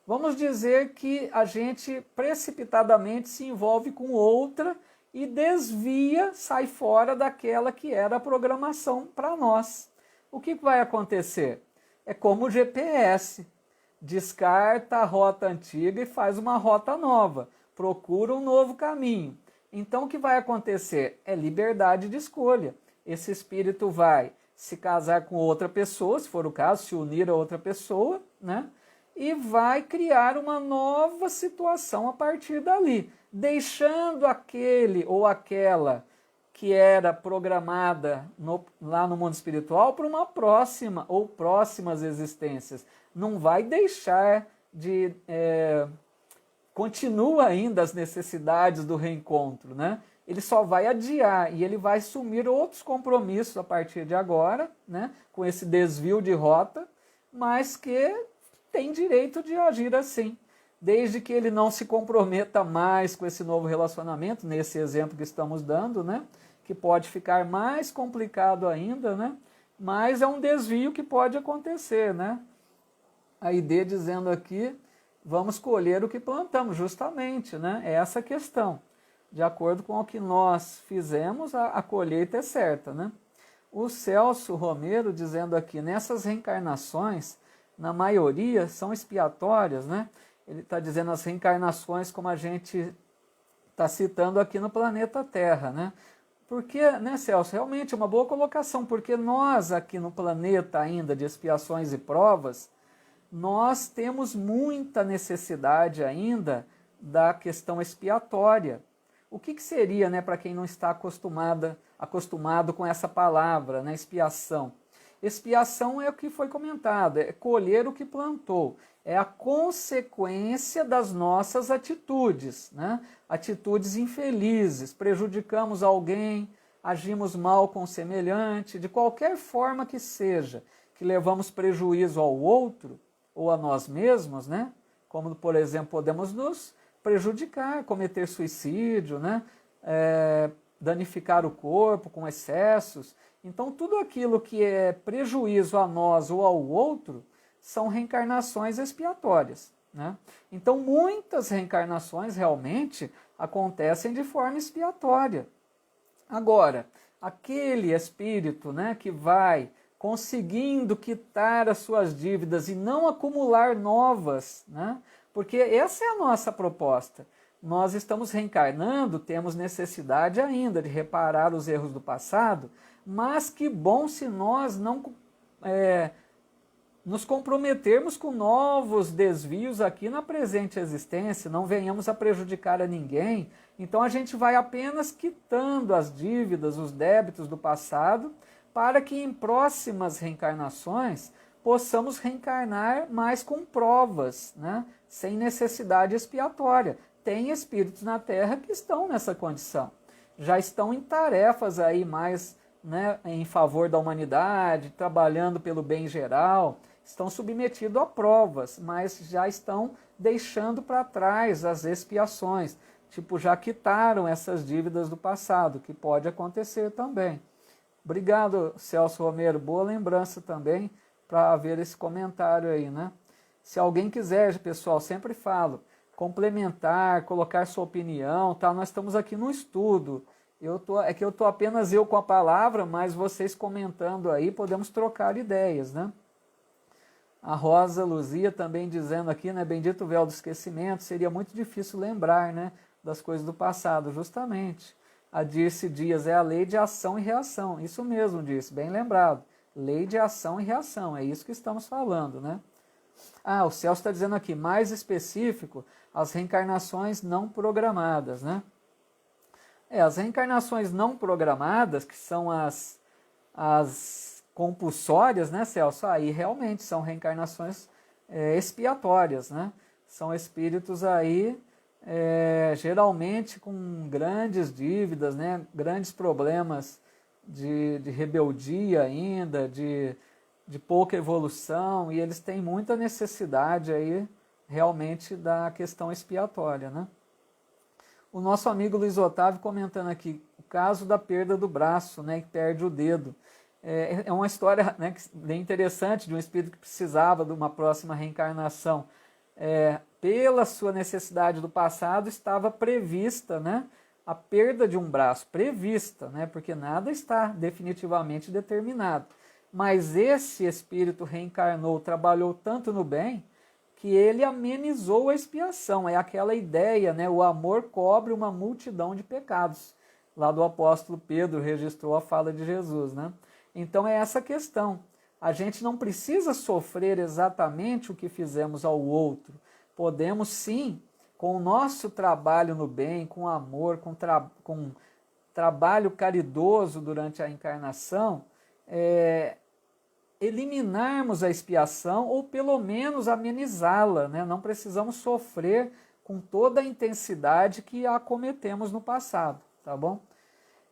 Vamos dizer que a gente precipitadamente se envolve com outra e desvia, sai fora daquela que era a programação para nós. O que vai acontecer? É como o GPS. Descarta a rota antiga e faz uma rota nova, procura um novo caminho. Então o que vai acontecer? É liberdade de escolha. Esse espírito vai se casar com outra pessoa, se for o caso, se unir a outra pessoa, né? E vai criar uma nova situação a partir dali, deixando aquele ou aquela que era programada lá no mundo espiritual para uma próxima ou próximas existências. Não vai deixar de... continua ainda as necessidades do reencontro, né? Ele só vai adiar e ele vai assumir outros compromissos a partir de agora, né? Com esse desvio de rota, mas que tem direito de agir assim, desde que ele não se comprometa mais com esse novo relacionamento, nesse exemplo que estamos dando, né? que pode ficar mais complicado ainda, né? Mas é um desvio que pode acontecer, né? A ID dizendo aqui, vamos colher o que plantamos, justamente, né? É essa a questão. De acordo com o que nós fizemos, a colheita é certa, né? O Celso Romero dizendo aqui, nessas reencarnações, na maioria são expiatórias, né? Ele está dizendo as reencarnações como a gente está citando aqui no planeta Terra, né? Porque, né, Celso, realmente é uma boa colocação, porque nós aqui no planeta ainda de expiações e provas, nós temos muita necessidade ainda da questão expiatória. O que seria, né, para quem não está acostumado com essa palavra, né, expiação? Expiação é o que foi comentado, é colher o que plantou, é a consequência das nossas atitudes, né? Atitudes infelizes, prejudicamos alguém, agimos mal com o semelhante, de qualquer forma que seja, que levamos prejuízo ao outro ou a nós mesmos, né? Como, por exemplo, podemos nos prejudicar, cometer suicídio, né? Danificar o corpo com excessos. Então, tudo aquilo que é prejuízo a nós ou ao outro são reencarnações expiatórias, né? Então, muitas reencarnações realmente acontecem de forma expiatória. Agora, aquele espírito, né, que vai conseguindo quitar as suas dívidas e não acumular novas, né? Porque essa é a nossa proposta. Nós estamos reencarnando, temos necessidade ainda de reparar os erros do passado, mas que bom se nós não nos comprometermos com novos desvios aqui na presente existência, não venhamos a prejudicar a ninguém. Então a gente vai apenas quitando as dívidas, os débitos do passado, para que em próximas reencarnações possamos reencarnar mais com provas, né? Sem necessidade expiatória. Tem espíritos na Terra que estão nessa condição, já estão em tarefas aí mais, né, em favor da humanidade, trabalhando pelo bem geral, estão submetidos a provas, mas já estão deixando para trás as expiações, tipo, já quitaram essas dívidas do passado, que pode acontecer também. Obrigado, Celso Romero, boa lembrança também para haver esse comentário aí, né? Se alguém quiser, pessoal, sempre falo, complementar, colocar sua opinião, tá? Nós estamos aqui no estudo. É que eu estou apenas eu com a palavra, mas vocês comentando aí, podemos trocar ideias, né? A Rosa Luzia também dizendo aqui, né? Bendito véu do esquecimento, seria muito difícil lembrar, né? Das coisas do passado, justamente. A Dirce Dias, é a lei de ação e reação. Isso mesmo, Dirce, bem lembrado. Lei de ação e reação, é isso que estamos falando, né? Ah, o Celso está dizendo aqui, mais específico, as reencarnações não programadas, né? As reencarnações não programadas, que são as compulsórias, né, Celso? Aí realmente são reencarnações expiatórias, né? São espíritos aí, geralmente com grandes dívidas, né? Grandes problemas de rebeldia ainda, de pouca evolução, e eles têm muita necessidade aí realmente da questão expiatória, né? O nosso amigo Luiz Otávio comentando aqui, o caso da perda do braço, né, que perde o dedo. É uma história, né, bem interessante de um espírito que precisava de uma próxima reencarnação. Pela sua necessidade do passado, estava prevista, né, a perda de um braço, prevista, né, porque nada está definitivamente determinado. Mas esse espírito reencarnou, trabalhou tanto no bem, que ele amenizou a expiação. É aquela ideia, né? O amor cobre uma multidão de pecados. Lá do apóstolo Pedro registrou a fala de Jesus, né? Então é essa questão. A gente não precisa sofrer exatamente o que fizemos ao outro. Podemos sim, com o nosso trabalho no bem, com amor, com trabalho caridoso durante a encarnação, eliminarmos a expiação ou pelo menos amenizá-la, né? Não precisamos sofrer com toda a intensidade que a cometemos no passado, tá bom?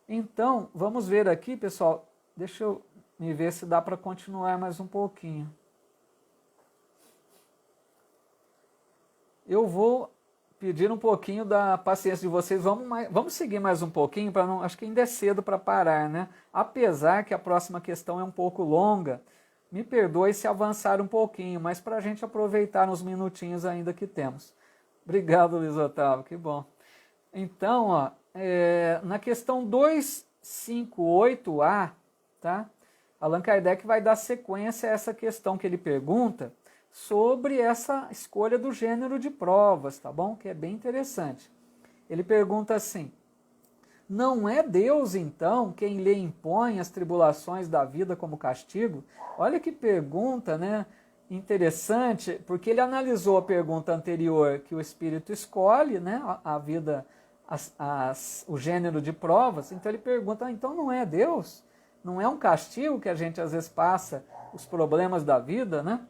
Então, vamos ver aqui, pessoal, deixa eu me ver se dá para continuar mais um pouquinho. Eu vou pedir um pouquinho da paciência de vocês. Vamos seguir mais um pouquinho, para não. Acho que ainda é cedo para parar, né? Apesar que a próxima questão é um pouco longa, me perdoe se avançar um pouquinho, mas para a gente aproveitar uns minutinhos ainda que temos. Obrigado, Luiz Otávio, que bom. Então, ó, na questão 258A, tá? Allan Kardec vai dar sequência a essa questão que ele pergunta sobre essa escolha do gênero de provas, tá bom? Que é bem interessante. Ele pergunta assim: não é Deus, então, quem lhe impõe as tribulações da vida como castigo? Olha que pergunta, né? Interessante, porque ele analisou a pergunta anterior, que o espírito escolhe, né, a vida, o gênero de provas. Então ele pergunta: então não é Deus? Não é um castigo que a gente às vezes passa os problemas da vida, né?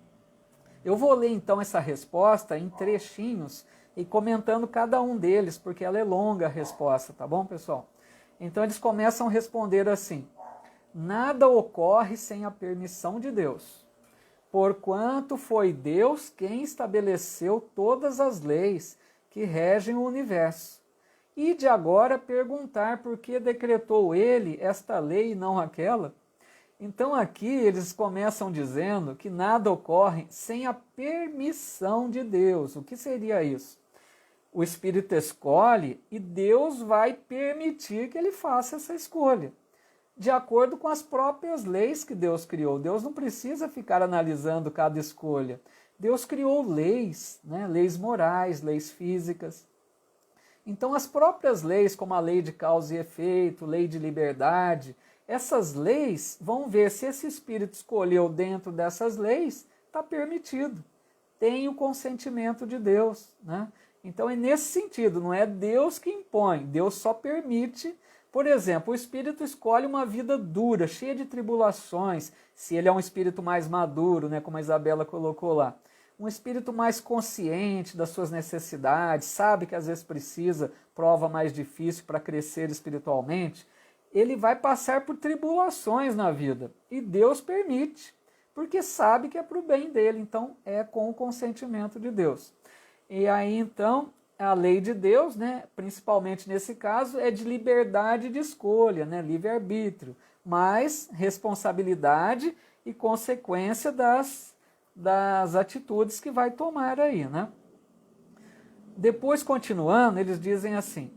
Eu vou ler então essa resposta em trechinhos e comentando cada um deles, porque ela é longa a resposta, tá bom, pessoal? Então eles começam a responder assim: nada ocorre sem a permissão de Deus, porquanto foi Deus quem estabeleceu todas as leis que regem o universo. E de agora perguntar por que decretou ele esta lei e não aquela? Então aqui eles começam dizendo que nada ocorre sem a permissão de Deus. O que seria isso? O espírito escolhe e Deus vai permitir que ele faça essa escolha, de acordo com as próprias leis que Deus criou. Deus não precisa ficar analisando cada escolha. Deus criou leis, né? Leis morais, leis físicas. Então as próprias leis, como a lei de causa e efeito, lei de liberdade, essas leis vão ver se esse espírito escolheu dentro dessas leis, está permitido. Tem o consentimento de Deus, né? Então é nesse sentido, não é Deus que impõe, Deus só permite. Por exemplo, o espírito escolhe uma vida dura, cheia de tribulações, se ele é um espírito mais maduro, né, como a Isabela colocou lá. Um espírito mais consciente das suas necessidades, sabe que às vezes precisa prova mais difícil para crescer espiritualmente, ele vai passar por tribulações na vida. E Deus permite, porque sabe que é para o bem dele, então é com o consentimento de Deus. E aí então a lei de Deus, né, principalmente nesse caso, é de liberdade de escolha, né, livre-arbítrio, mas responsabilidade e consequência das atitudes que vai tomar aí, né? Depois, continuando, eles dizem assim: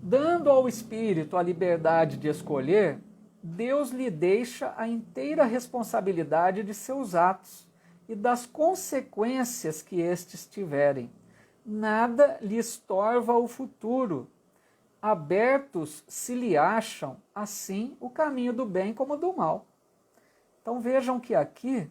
dando ao espírito a liberdade de escolher, Deus lhe deixa a inteira responsabilidade de seus atos e das consequências que estes tiverem. Nada lhe estorva o futuro. Abertos se lhe acham, assim, o caminho do bem como do mal. Então vejam que aqui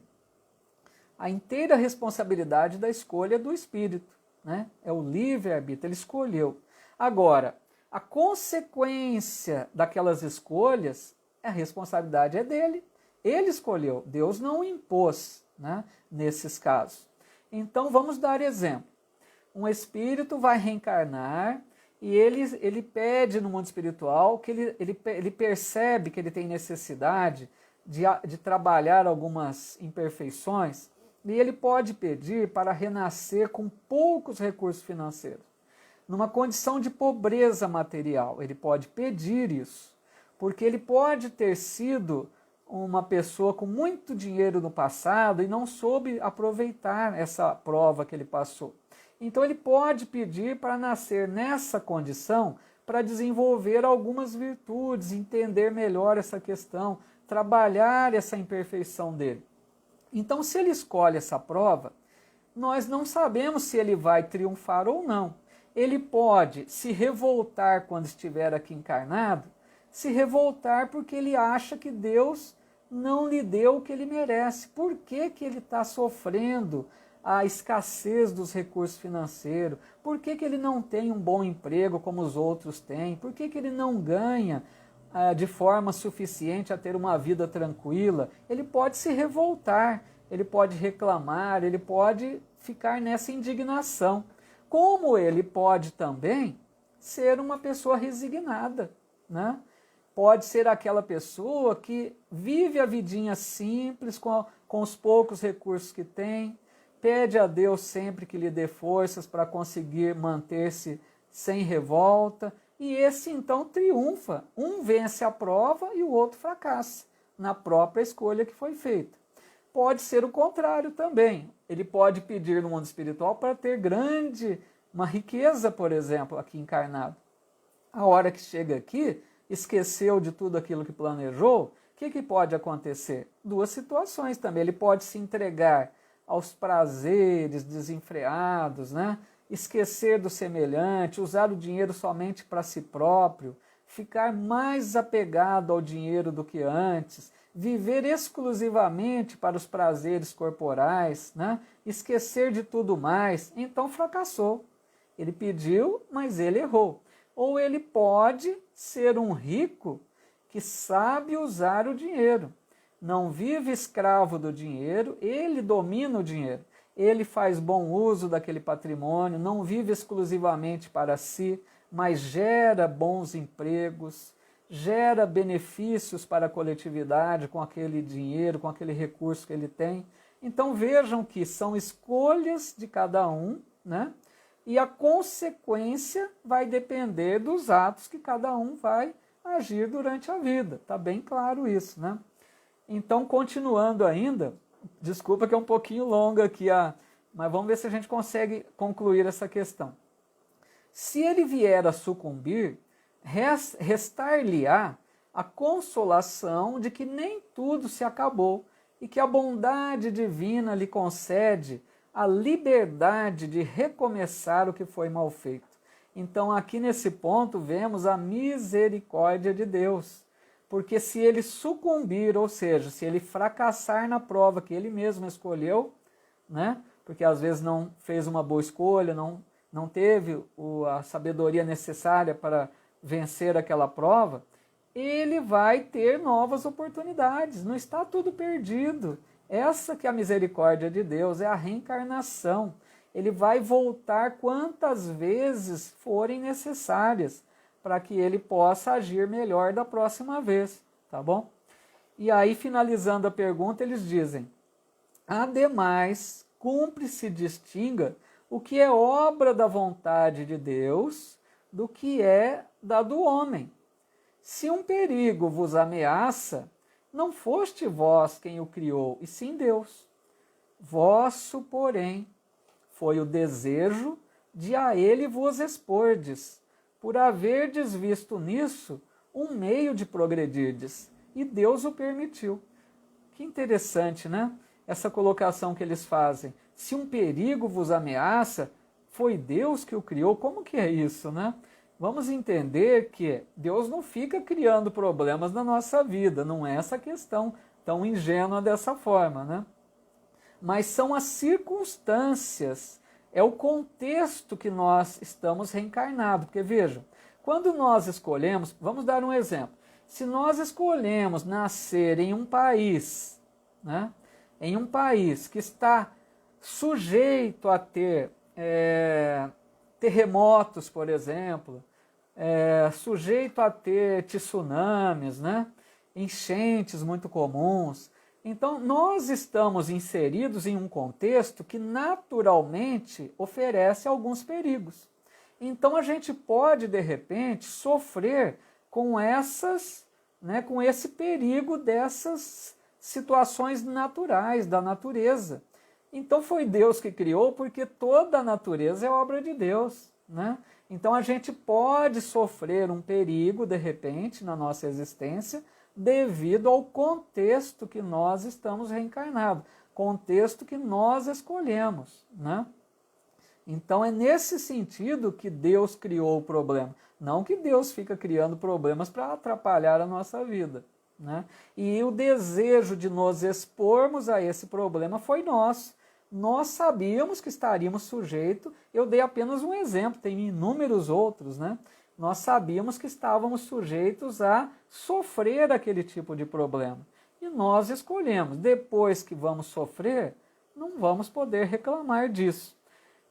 a inteira responsabilidade da escolha é do espírito, né? É o livre-arbítrio, ele escolheu. Agora, a consequência daquelas escolhas, a responsabilidade é dele. Ele escolheu, Deus não impôs, né, nesses casos. Então vamos dar exemplo. Um espírito vai reencarnar e ele pede no mundo espiritual que ele percebe que ele tem necessidade de trabalhar algumas imperfeições, e ele pode pedir para renascer com poucos recursos financeiros, numa condição de pobreza material. Ele pode pedir isso, porque ele pode ter sido uma pessoa com muito dinheiro no passado e não soube aproveitar essa prova que ele passou. Então ele pode pedir para nascer nessa condição, para desenvolver algumas virtudes, entender melhor essa questão, trabalhar essa imperfeição dele. Então, se ele escolhe essa prova, nós não sabemos se ele vai triunfar ou não. Ele pode se revoltar quando estiver aqui encarnado, se revoltar porque ele acha que Deus não lhe deu o que ele merece. Por que que ele está sofrendo a escassez dos recursos financeiros? Por que que ele não tem um bom emprego como os outros têm? Por que que ele não ganha de forma suficiente a ter uma vida tranquila? Ele pode se revoltar, ele pode reclamar, ele pode ficar nessa indignação. Como ele pode também ser uma pessoa resignada, né? Pode ser aquela pessoa que vive a vidinha simples, com os poucos recursos que tem, pede a Deus sempre que lhe dê forças para conseguir manter-se sem revolta, e esse então triunfa. Um vence a prova e o outro fracassa na própria escolha que foi feita. Pode ser o contrário também. Ele pode pedir no mundo espiritual para ter uma riqueza, por exemplo, aqui encarnado. A hora que chega aqui, esqueceu de tudo aquilo que planejou, o que pode acontecer? Duas situações também. Ele pode se entregar aos prazeres desenfreados, né? Esquecer do semelhante, usar o dinheiro somente para si próprio, ficar mais apegado ao dinheiro do que antes, viver exclusivamente para os prazeres corporais, né? Esquecer de tudo mais, então fracassou. Ele pediu, mas ele errou. Ou ele pode ser um rico que sabe usar o dinheiro, não vive escravo do dinheiro, ele domina o dinheiro, ele faz bom uso daquele patrimônio, não vive exclusivamente para si, mas gera bons empregos, gera benefícios para a coletividade com aquele dinheiro, com aquele recurso que ele tem. Então vejam que são escolhas de cada um, né? E a consequência vai depender dos atos que cada um vai agir durante a vida. Está bem claro isso, né? Então, continuando ainda, desculpa que é um pouquinho longa aqui, mas vamos ver se a gente consegue concluir essa questão. Se ele vier a sucumbir, restar-lhe-á a consolação de que nem tudo se acabou e que a bondade divina lhe concede a liberdade de recomeçar o que foi mal feito. Então, aqui nesse ponto, vemos a misericórdia de Deus. Porque se ele sucumbir, ou seja, se ele fracassar na prova que ele mesmo escolheu, né? Porque às vezes não fez uma boa escolha, não teve a sabedoria necessária para vencer aquela prova, ele vai ter novas oportunidades, não está tudo perdido. Essa que é a misericórdia de Deus, é a reencarnação. Ele vai voltar quantas vezes forem necessárias para que ele possa agir melhor da próxima vez, tá bom? E aí, finalizando a pergunta, eles dizem: ademais, cumpre se distinga o que é obra da vontade de Deus do que é da do homem. Se um perigo vos ameaça, não foste vós quem o criou, e sim Deus. Vosso, porém, foi o desejo de a ele vos expordes, por haverdes visto nisso um meio de progredirdes, e Deus o permitiu. Que interessante, né? Essa colocação que eles fazem. Se um perigo vos ameaça, foi Deus que o criou. Como que é isso, né? Vamos entender que Deus não fica criando problemas na nossa vida, não é essa questão tão ingênua dessa forma, né? Mas são as circunstâncias, é o contexto que nós estamos reencarnados. Porque vejam, quando nós escolhemos, vamos dar um exemplo, se nós escolhemos nascer em um país, né, em um país que está sujeito a ter terremotos, por exemplo, sujeito a ter tsunamis, né, enchentes muito comuns. Então, nós estamos inseridos em um contexto que naturalmente oferece alguns perigos. Então, a gente pode, de repente, sofrer com com esse perigo dessas situações naturais, da natureza. Então, foi Deus que criou, porque toda a natureza é obra de Deus, né? Então, a gente pode sofrer um perigo, de repente, na nossa existência, devido ao contexto que nós estamos reencarnados, contexto que nós escolhemos, né? Então é nesse sentido que Deus criou o problema, não que Deus fica criando problemas para atrapalhar a nossa vida, né? E o desejo de nos expormos a esse problema foi nosso. Nós sabíamos que estaríamos sujeitos, eu dei apenas um exemplo, tem inúmeros outros, né? Nós sabíamos que estávamos sujeitos a sofrer aquele tipo de problema. E nós escolhemos. Depois que vamos sofrer, não vamos poder reclamar disso.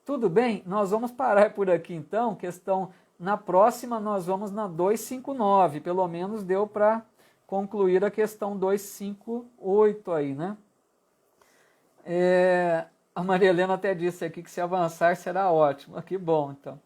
Tudo bem? Nós vamos parar por aqui então. Na próxima nós vamos na 259. Pelo menos deu para concluir a questão 258 aí, né? A Maria Helena até disse aqui que se avançar será ótimo. Que bom, então.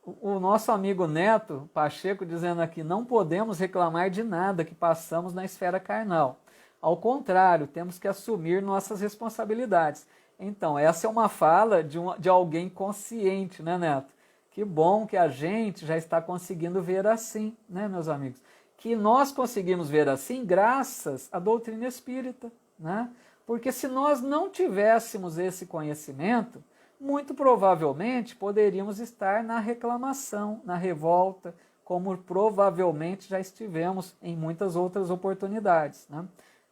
O nosso amigo Neto Pacheco dizendo aqui, não podemos reclamar de nada que passamos na esfera carnal. Ao contrário, temos que assumir nossas responsabilidades. Então, essa é uma fala de alguém consciente, né, Neto? Que bom que a gente já está conseguindo ver assim, né, meus amigos? Que nós conseguimos ver assim graças à doutrina espírita, né? Porque se nós não tivéssemos esse conhecimento, muito provavelmente poderíamos estar na reclamação, na revolta, como provavelmente já estivemos em muitas outras oportunidades, né?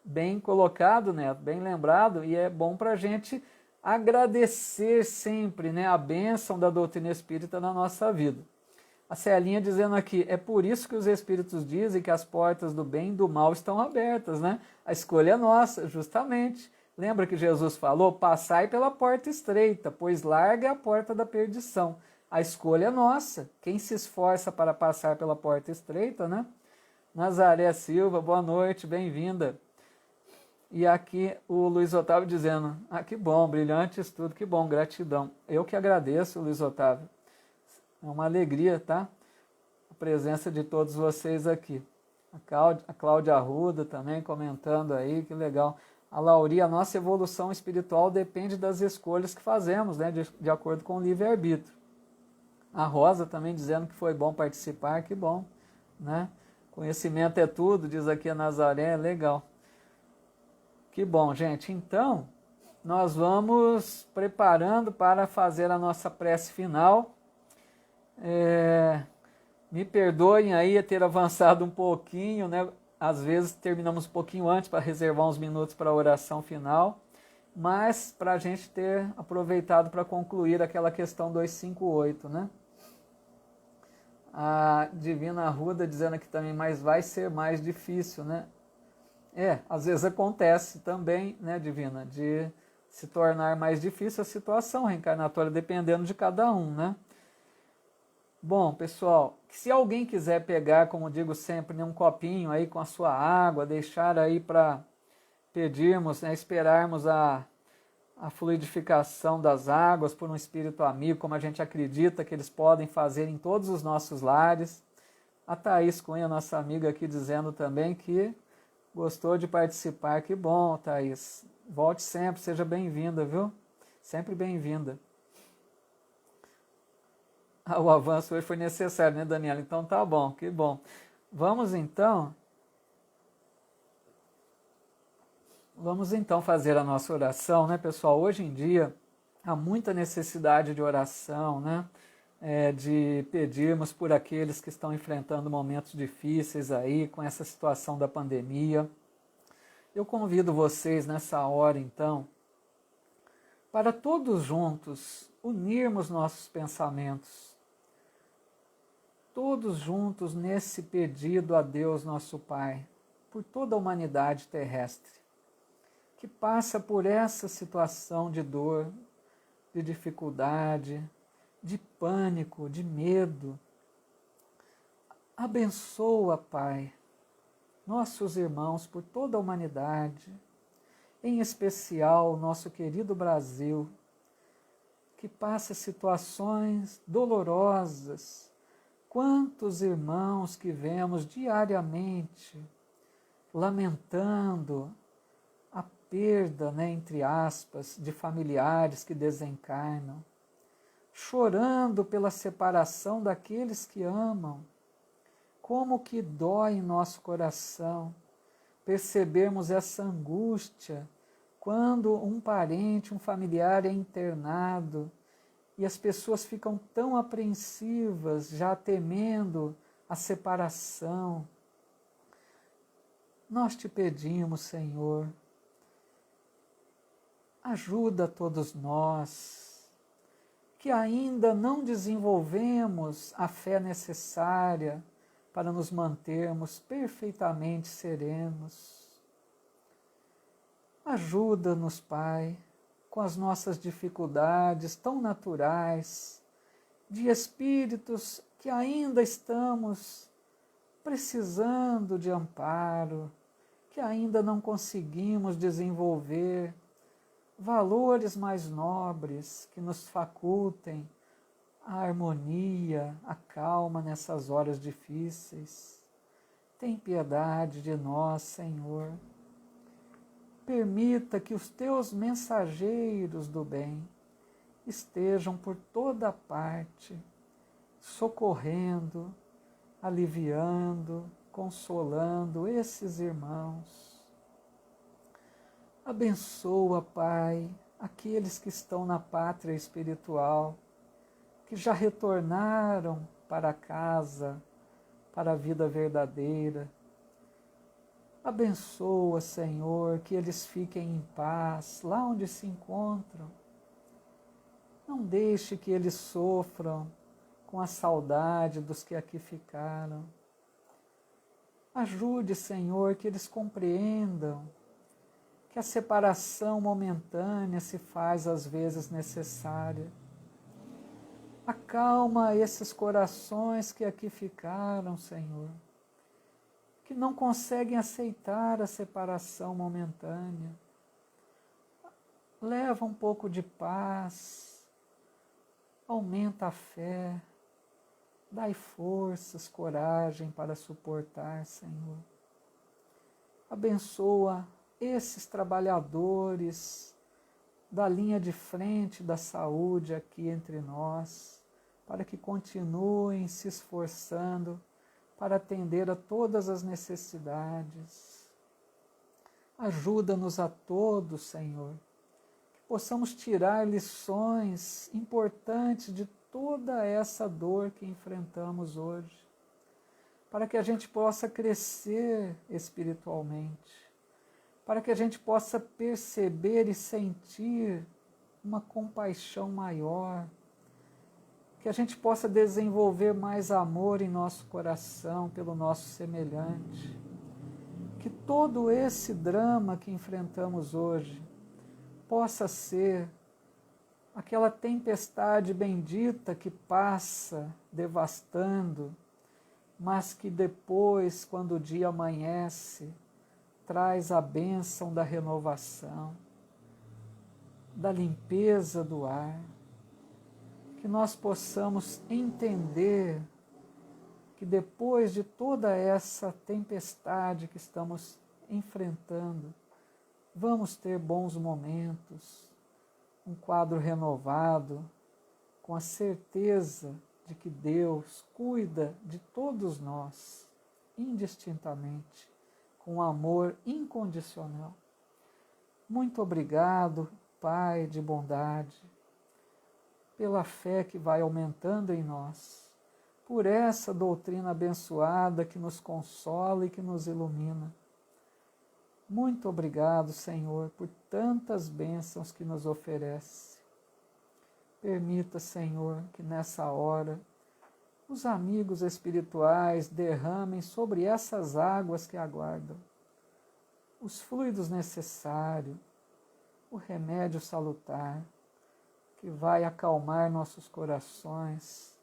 Bem colocado, Neto, bem lembrado, e é bom para a gente agradecer sempre, né, a bênção da doutrina espírita na nossa vida. A Celinha dizendo aqui, é por isso que os espíritos dizem que as portas do bem e do mal estão abertas, né? A escolha é nossa, justamente. Lembra que Jesus falou, passai pela porta estreita, pois larga é a porta da perdição. A escolha é nossa. Quem se esforça para passar pela porta estreita, né? Nazaré Silva, boa noite, bem-vinda. E aqui o Luiz Otávio dizendo, que bom, brilhante estudo, que bom, gratidão. Eu que agradeço, Luiz Otávio. É uma alegria, tá? A presença de todos vocês aqui. A Cláudia Arruda também comentando aí, que legal. A Lauri, a nossa evolução espiritual depende das escolhas que fazemos, né? De acordo com o livre-arbítrio. A Rosa também dizendo que foi bom participar, que bom, né? Conhecimento é tudo, diz aqui a Nazaré, legal. Que bom, gente. Então, nós vamos preparando para fazer a nossa prece final. Me perdoem aí ter avançado um pouquinho, né? Às vezes terminamos um pouquinho antes para reservar uns minutos para a oração final, mas para a gente ter aproveitado para concluir aquela questão 258, né? A Divina Arruda dizendo aqui também, mas vai ser mais difícil, né? Às vezes acontece também, né, Divina, de se tornar mais difícil a situação reencarnatória, dependendo de cada um, né? Bom, pessoal, se alguém quiser pegar, como digo sempre, um copinho aí com a sua água, deixar aí para pedirmos, né, esperarmos a fluidificação das águas por um espírito amigo, como a gente acredita que eles podem fazer em todos os nossos lares. A Thaís Cunha, nossa amiga aqui, dizendo também que gostou de participar. Que bom, Thaís. Volte sempre, seja bem-vinda, viu? Sempre bem-vinda. O avanço hoje foi necessário, né, Daniela? Então tá bom, que bom. Vamos então fazer a nossa oração, né, pessoal? Hoje em dia há muita necessidade de oração, né? De pedirmos por aqueles que estão enfrentando momentos difíceis aí com essa situação da pandemia. Eu convido vocês nessa hora, então, para todos juntos unirmos nossos pensamentos, todos juntos nesse pedido a Deus nosso Pai, por toda a humanidade terrestre, que passa por essa situação de dor, de dificuldade, de pânico, de medo. Abençoa, Pai, nossos irmãos por toda a humanidade, em especial o nosso querido Brasil, que passa situações dolorosas. Quantos irmãos que vemos diariamente lamentando a perda, né, entre aspas, de familiares que desencarnam, chorando pela separação daqueles que amam. Como que dói em nosso coração percebermos essa angústia quando um parente, um familiar é internado e as pessoas ficam tão apreensivas, já temendo a separação. Nós te pedimos, Senhor, ajuda todos nós, que ainda não desenvolvemos a fé necessária para nos mantermos perfeitamente serenos. Ajuda-nos, Pai, com as nossas dificuldades tão naturais, de espíritos que ainda estamos precisando de amparo, que ainda não conseguimos desenvolver valores mais nobres que nos facultem a harmonia, a calma nessas horas difíceis. Tem piedade de nós, Senhor. Permita que os teus mensageiros do bem estejam por toda parte, socorrendo, aliviando, consolando esses irmãos. Abençoa, Pai, aqueles que estão na pátria espiritual, que já retornaram para casa, para a vida verdadeira. Abençoa, Senhor, que eles fiquem em paz lá onde se encontram. Não deixe que eles sofram com a saudade dos que aqui ficaram. Ajude, Senhor, que eles compreendam que a separação momentânea se faz às vezes necessária. Acalma esses corações que aqui ficaram, Senhor, que não conseguem aceitar a separação momentânea. Leva um pouco de paz, aumenta a fé, dai forças, coragem para suportar, Senhor. Abençoa esses trabalhadores da linha de frente da saúde aqui entre nós, para que continuem se esforçando para atender a todas as necessidades. Ajuda-nos a todos, Senhor, que possamos tirar lições importantes de toda essa dor que enfrentamos hoje, para que a gente possa crescer espiritualmente, para que a gente possa perceber e sentir uma compaixão maior, que a gente possa desenvolver mais amor em nosso coração pelo nosso semelhante, que todo esse drama que enfrentamos hoje possa ser aquela tempestade bendita que passa devastando, mas que depois, quando o dia amanhece, traz a bênção da renovação, da limpeza do ar, que nós possamos entender que depois de toda essa tempestade que estamos enfrentando, vamos ter bons momentos, um quadro renovado, com a certeza de que Deus cuida de todos nós, indistintamente, com amor incondicional. Muito obrigado, Pai de bondade, pela fé que vai aumentando em nós, por essa doutrina abençoada que nos consola e que nos ilumina. Muito obrigado, Senhor, por tantas bênçãos que nos oferece. Permita, Senhor, que nessa hora os amigos espirituais derramem sobre essas águas que aguardam os fluidos necessários, o remédio salutar, que vai acalmar nossos corações,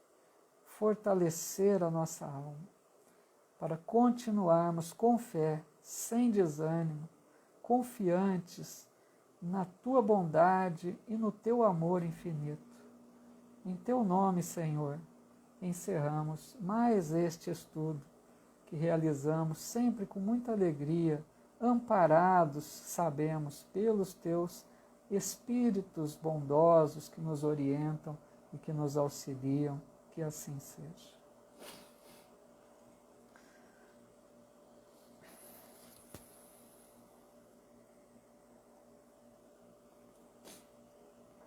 fortalecer a nossa alma, para continuarmos com fé, sem desânimo, confiantes na Tua bondade e no Teu amor infinito. Em Teu nome, Senhor, encerramos mais este estudo que realizamos sempre com muita alegria, amparados, sabemos, pelos Teus Espíritos bondosos que nos orientam e que nos auxiliam, que assim seja.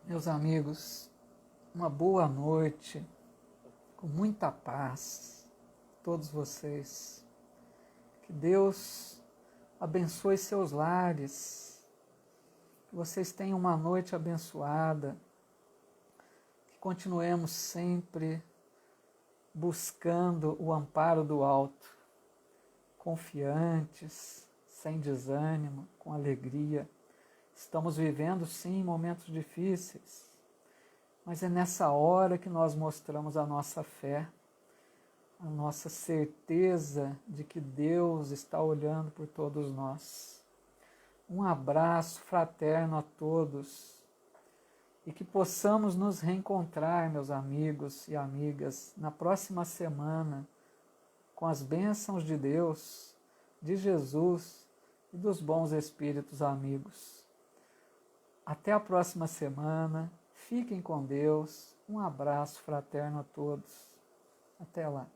Meus amigos, uma boa noite, com muita paz, todos vocês. Que Deus abençoe seus lares, que vocês tenham uma noite abençoada, que continuemos sempre buscando o amparo do alto, confiantes, sem desânimo, com alegria. Estamos vivendo, sim, momentos difíceis, mas é nessa hora que nós mostramos a nossa fé, a nossa certeza de que Deus está olhando por todos nós. Um abraço fraterno a todos e que possamos nos reencontrar, meus amigos e amigas, na próxima semana, com as bênçãos de Deus, de Jesus e dos bons espíritos amigos. Até a próxima semana, fiquem com Deus, um abraço fraterno a todos. Até lá.